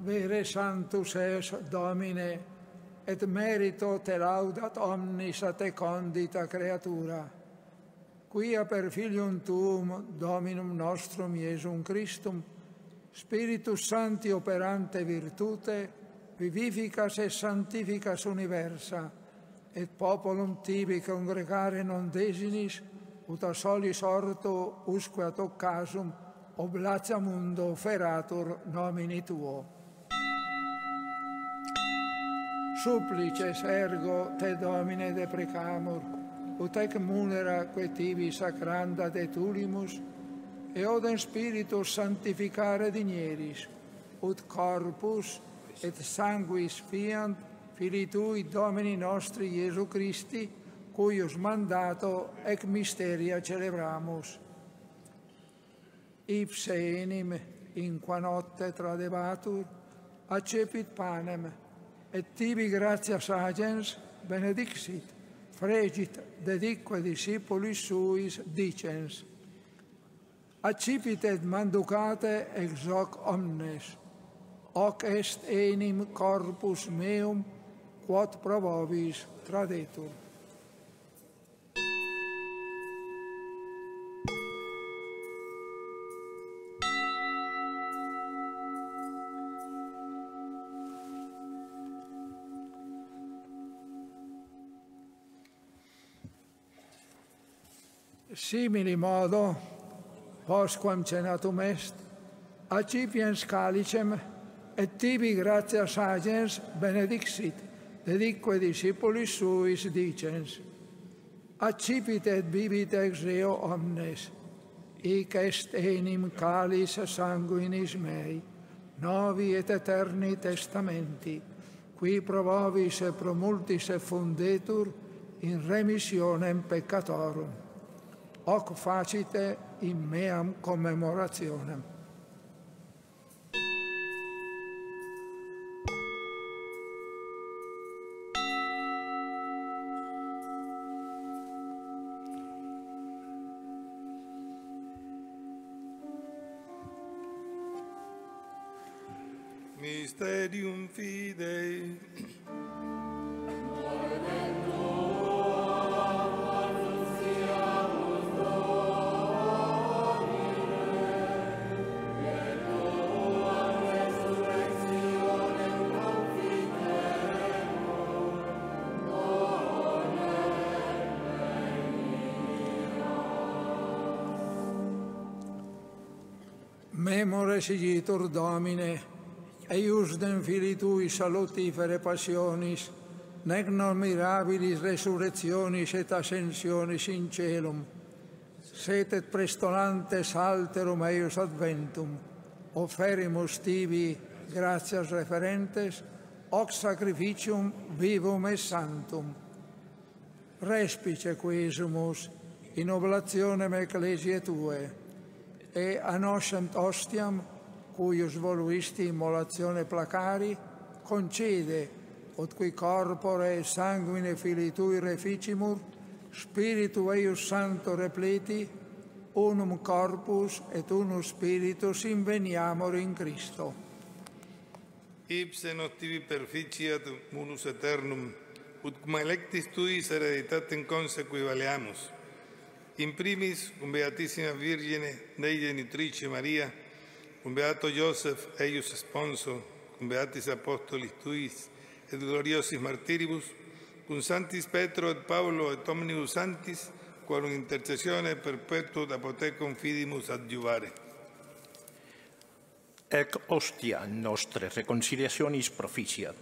Vere sanctus es, Domine, et merito te laudat omnis a te condita creatura, quia per Filium Tuum, Dominum nostrum Iesum Christum, Spiritus Sancti operante virtute, vivificas et sanctificas universa, et populum tibi congregare non desinis, ut a solis orto usque ad occasum oblatia mundo feratur nomini Tuo. Supplices ergo te Domine deprecamur, ut ec munera que tibi sacranda de tulimus, e odem spiritus sanctificare digneris, ut corpus et sanguis fiant Filii Tui Domini nostri Iesu Christi, cuius mandato ec mysteria celebramus. Ipse enim, in qua notte tradebatur, accepit panem, et tibi gratias agens benedixit, fregit dedique discipulis suis dicens. Accipit et manducate ex hoc omnes, hoc est enim corpus meum, quod pro vobis tradetur. simili modo, postquam cenatum est, accipiens calicem, et tibi gratias agens benedixit, dedique discipulis suis dicens, accipite et bibite ex reo omnes, hic est enim calis sanguinis mei, novi et eterni testamenti, qui pro vobis et pro multis effundetur in remissionem peccatorum. Hoc facite in meam commemorationem. Mysterium Fidei. Memores igitur Domine, eiusdem Filii Tui salutifere passionis, nec non mirabilis resurrectionis et ascensionis in celum, sed et prestolantes alterum eius adventum, offerimus tibi gratias referentes, hoc sacrificium vivum et sanctum. Respice quisumus in oblationem ecclesiae Tue, e annoscent ostiam, cuius voluisti immolatione placari, concede, ut qui corpore et sanguine Filii Tui reficimur, Spiritu eius Sancto repleti, unum corpus et unus spiritus inveniamur in Christo. Ipse nos tibi perficiat munus eternum, ut cum electis Tuis hereditatem consequi valeamus. In primis, cum Beatissima Virgine, Dei Genitrice Maria, cum Beato Joseph, eius sponso, cum Beatis Apostolis Tuis, et gloriosis martiribus, cum Sanctis Petro et Paulo et omnibus sanctis, quorum intercessione perpetuum apotecum fidimus adjuvare. Ec ostia nostre reconciliationis proficiat,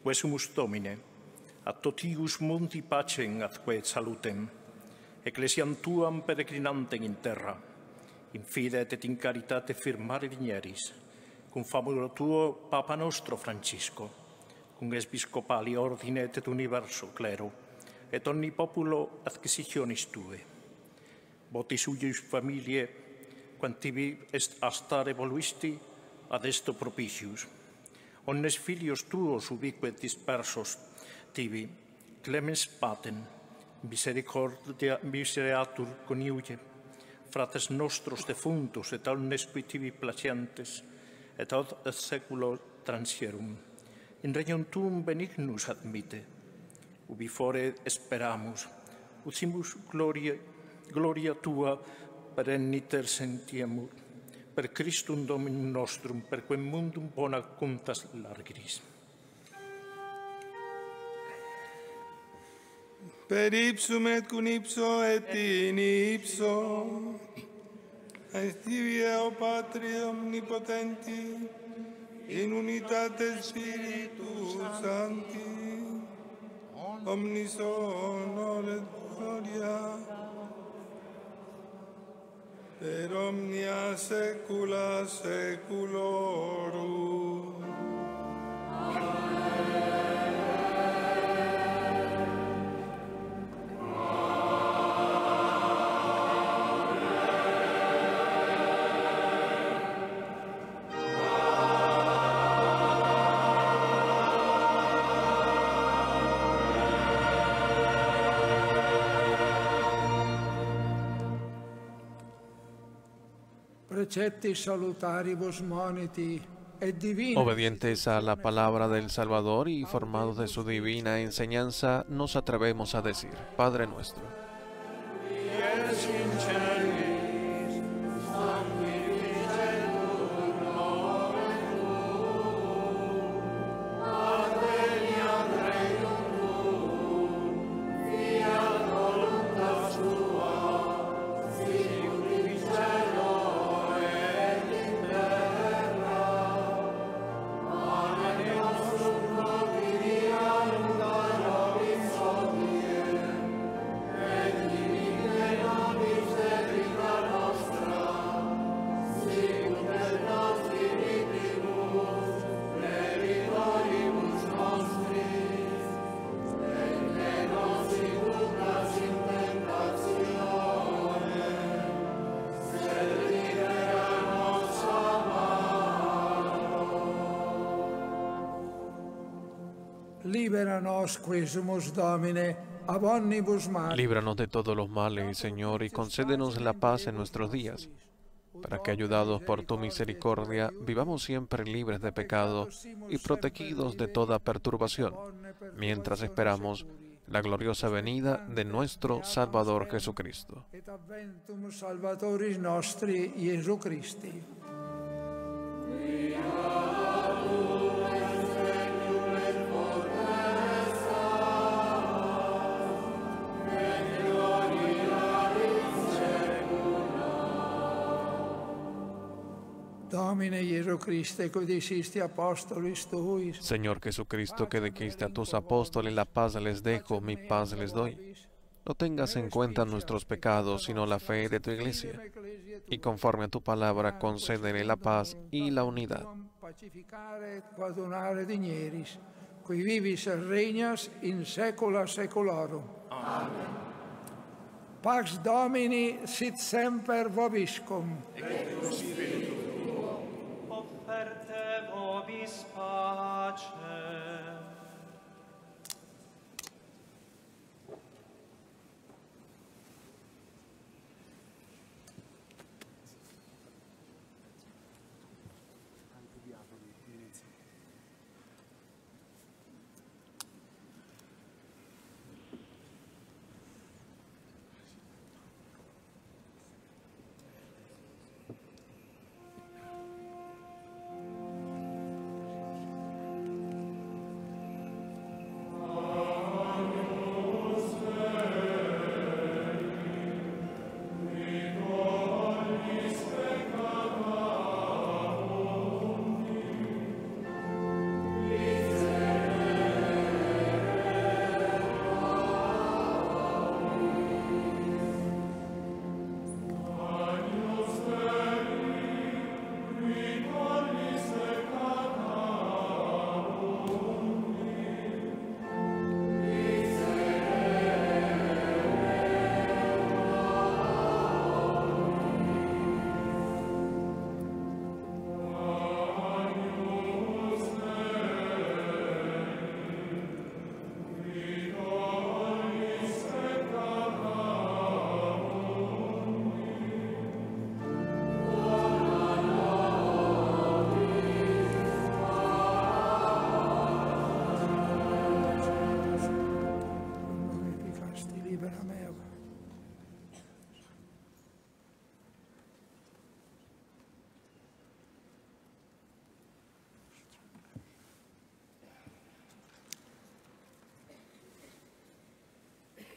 quesumus Domine, a totius munti pacem atque et salutem, ecclesiam Tuam peregrinantem in terra, in fide et in caritate firmare vigneris, cum famulo Tuo Papa nostro Francisco, cum episcopali ordine et universo clero, et omni populo adquisitionis Tue. Votis uius familiae, quam tibi est astare voluisti, ad esto propitius. Omnes filios Tuos ubique dispersos tibi, clemens patem, misericordia misereatur coniuge, fratres nostros defuntos et omnes qui tibi placientes, et ad seculo transierum. In regnum Tuum benignus admite, ubi fore esperamus, usimus gloria Tua perenniter sentiemur, per Christum Dominum nostrum, per quem mundum bona cuntas largris. Per ipsum et cum ipso et in ipso, est tibi Deo Patri omnipotenti, in unitate Spiritus Sancti, omnis honor et gloria, per omnia saecula saeculorum. Obedientes a la palabra del Salvador y formados de su divina enseñanza, nos atrevemos a decir: Padre nuestro, Liberanos quesumus Domine, ab omnibus male. Líbranos de todos los males, Señor, y concédenos la paz en nuestros días, para que, ayudados por tu misericordia, vivamos siempre libres de pecado y protegidos de toda perturbación, mientras esperamos la gloriosa venida de nuestro Salvador Jesucristo. Et adventum Salvatoris nostri Iesu Christi. Domine Iesu Christe, qui dicisti apostolis tuis. Señor Jesucristo, que dijiste a tus apóstoles, la paz les dejo, mi paz les doy. No tengas en cuenta nuestros pecados, sino la fe de tu iglesia. Y conforme a tu palabra, concédele la paz y la unidad. Pacificare et quadunare digneris, qui vivis et regnas in saecula saeculorum. Amen. Pax Domini sit semper vobiscum. Offerte vobis pace.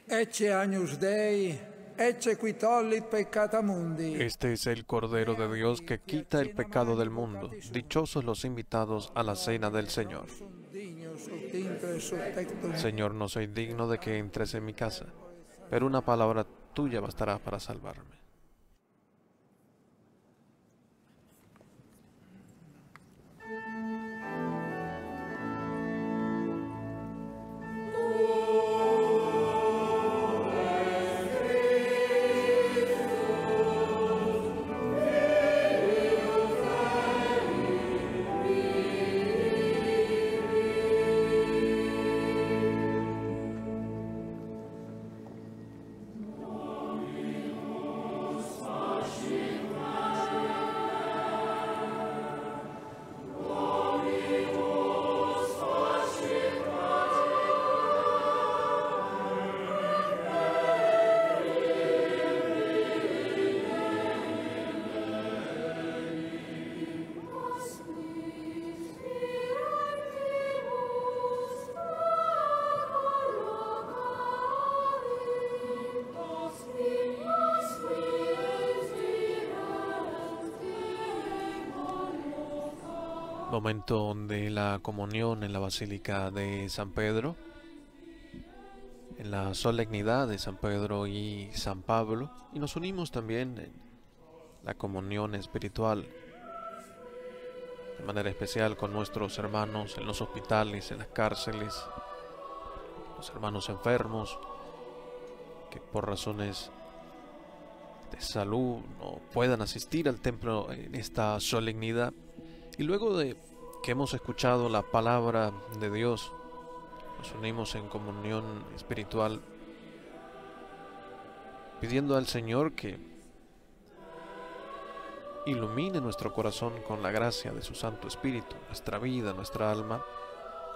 Ecce agnus Dei, ecce qui tollit peccata mundi. Este es el Cordero de Dios que quita el pecado del mundo. Dichosos los invitados a la cena del Señor. Señor, no soy digno de que entres en mi casa, pero una palabra tuya bastará para salvarme. Momento de la comunión en la Basílica de San Pedro, en la solemnidad de San Pedro y San Pablo, y nos unimos también en la comunión espiritual, de manera especial con nuestros hermanos en los hospitales, en las cárceles, los hermanos enfermos, que por razones de salud no puedan asistir al templo en esta solemnidad. Y luego de que hemos escuchado la palabra de Dios, nos unimos en comunión espiritual, pidiendo al Señor que ilumine nuestro corazón con la gracia de su Santo Espíritu, nuestra vida, nuestra alma,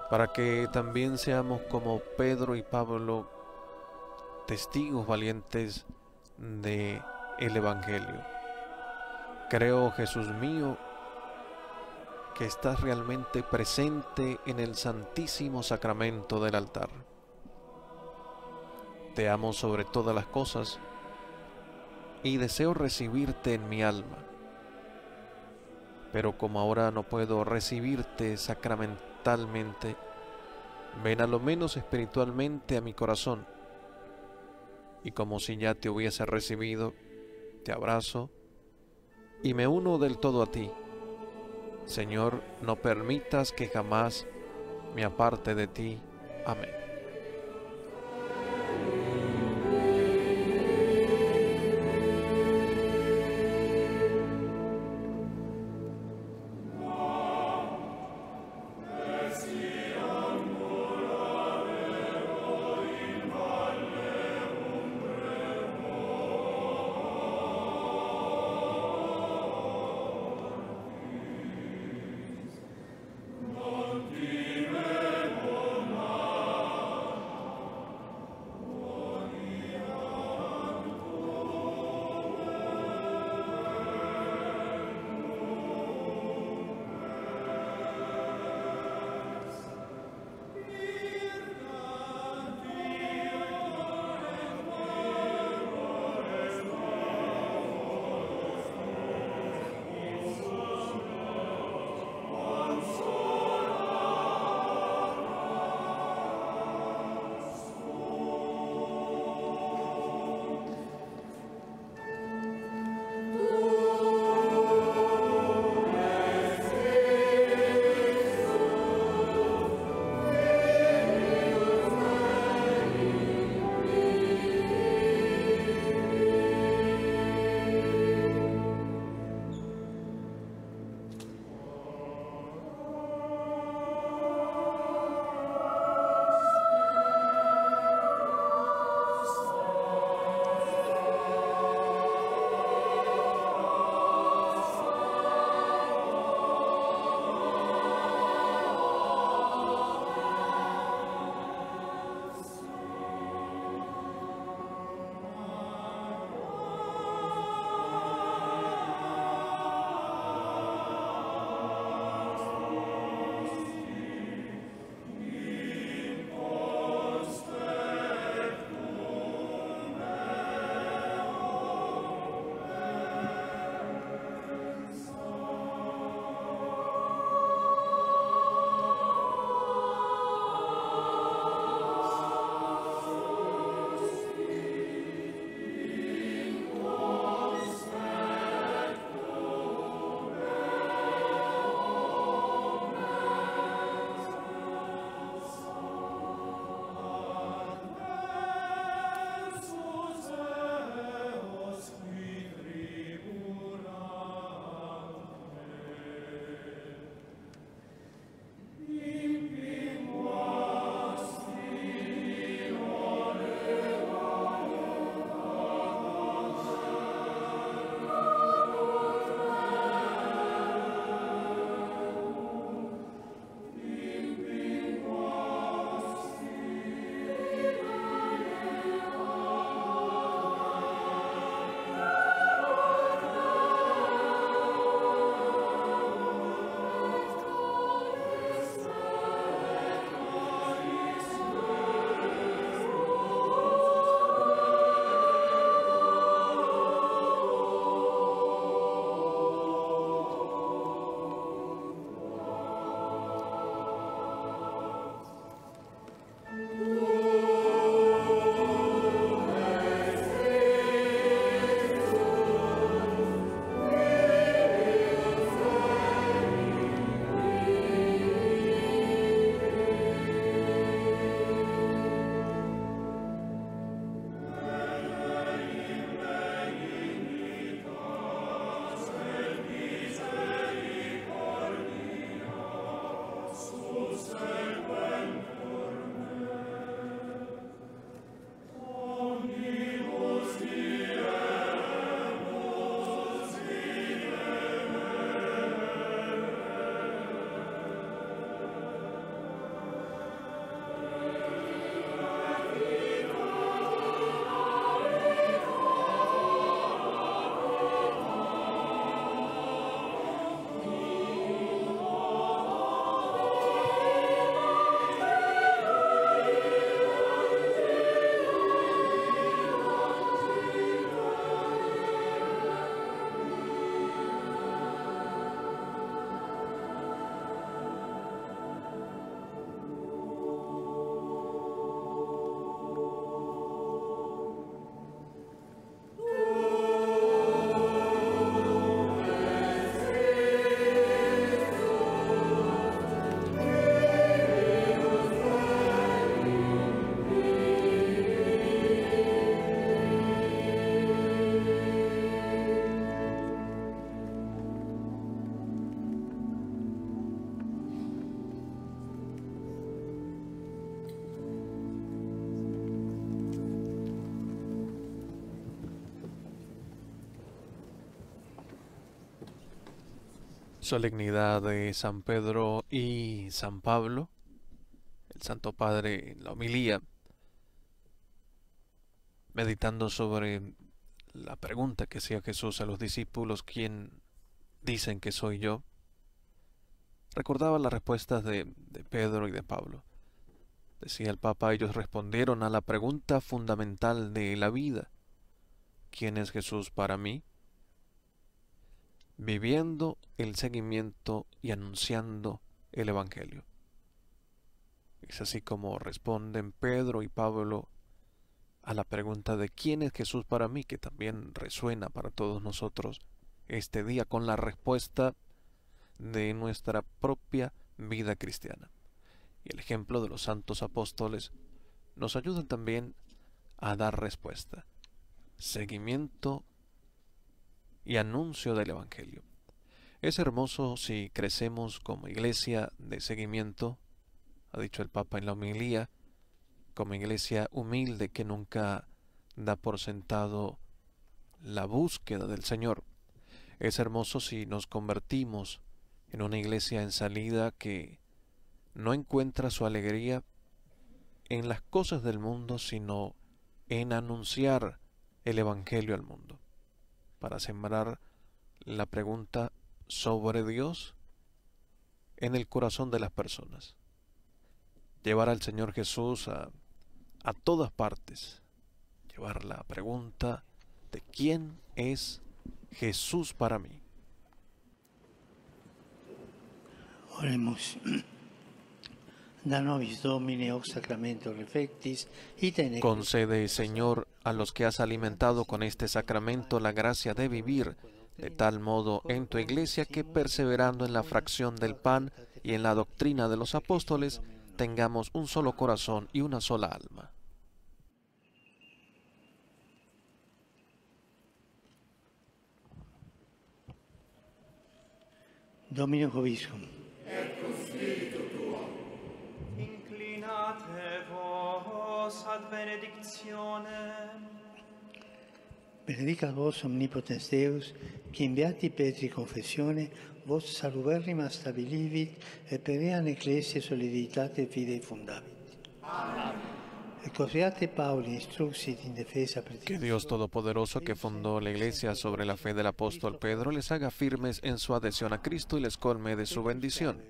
para que también seamos como Pedro y Pablo, testigos valientes del Evangelio. Creo, Jesús mío, que estás realmente presente en el Santísimo Sacramento del altar. Te amo sobre todas las cosas y deseo recibirte en mi alma. Pero como ahora no puedo recibirte sacramentalmente, ven a lo menos espiritualmente a mi corazón, y como si ya te hubiese recibido, te abrazo y me uno del todo a ti. Señor, no permitas que jamás me aparte de ti. Amén. Solemnidad de San Pedro y San Pablo. El Santo Padre en la homilía, meditando sobre la pregunta que hacía Jesús a los discípulos: ¿quién dicen que soy yo? Recordaba las respuestas de Pedro y de Pablo. Decía el Papa: ellos respondieron a la pregunta fundamental de la vida: ¿quién es Jesús para mí? Viviendo el seguimiento y anunciando el Evangelio. Es así como responden Pedro y Pablo a la pregunta de ¿quién es Jesús para mí?, que también resuena para todos nosotros este día con la respuesta de nuestra propia vida cristiana. Y el ejemplo de los santos apóstoles nos ayuda también a dar respuesta, seguimiento y anuncio del Evangelio. Es hermoso si crecemos como iglesia de seguimiento, ha dicho el Papa en la homilía, como iglesia humilde que nunca da por sentado la búsqueda del Señor. Es hermoso si nos convertimos en una iglesia en salida que no encuentra su alegría en las cosas del mundo, sino en anunciar el Evangelio al mundo, para sembrar la pregunta sobre Dios en el corazón de las personas. Llevar al Señor Jesús a todas partes. Llevar la pregunta de ¿quién es Jesús para mí? Oremos. Da nobis Domine hoc sacramento reflectis, ite Concede, Señor, a los que has alimentado con este sacramento la gracia de vivir de tal modo en tu iglesia que, perseverando en la fracción del pan y en la doctrina de los apóstoles, tengamos un solo corazón y una sola alma. Domino Vobiscum. Et cum spiritu tuo. Inclinate vos ad benedictionem. Benedicat vos omnipotens Deus, qui in beati Petri confessione vos saluberrima stabilivit et per eam ecclesia soliditate fidei fundavit. Amen. Et cosiate Pauli instruxit in defesa Que Dios Todopoderoso, que fundó la Iglesia sobre la fe del apóstol Pedro, les haga firmes en su adhesión a Cristo y les colme de su bendición.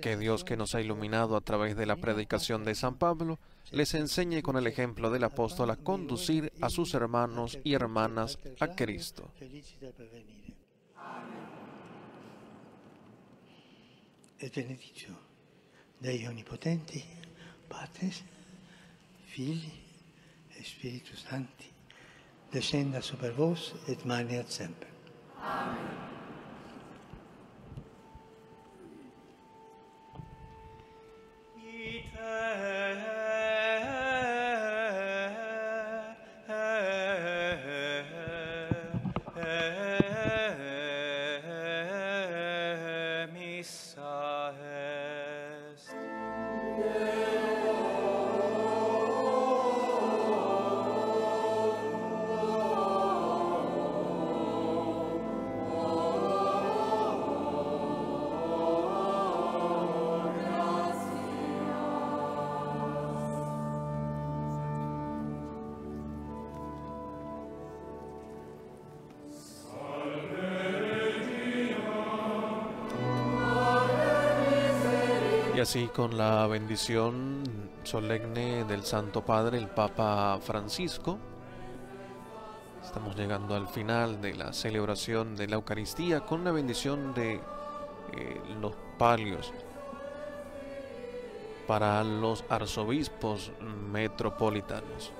Que Dios, que nos ha iluminado a través de la predicación de San Pablo, les enseñe con el ejemplo del apóstol a conducir a sus hermanos y hermanas a Cristo. Et benedictio Dei Onnipotenti, Patris, Filii et Spiritus Sancti, descenda super vos et maneat semper. Amen. Y así, con la bendición solemne del Santo Padre, el Papa Francisco, estamos llegando al final de la celebración de la Eucaristía con la bendición de los palios para los arzobispos metropolitanos.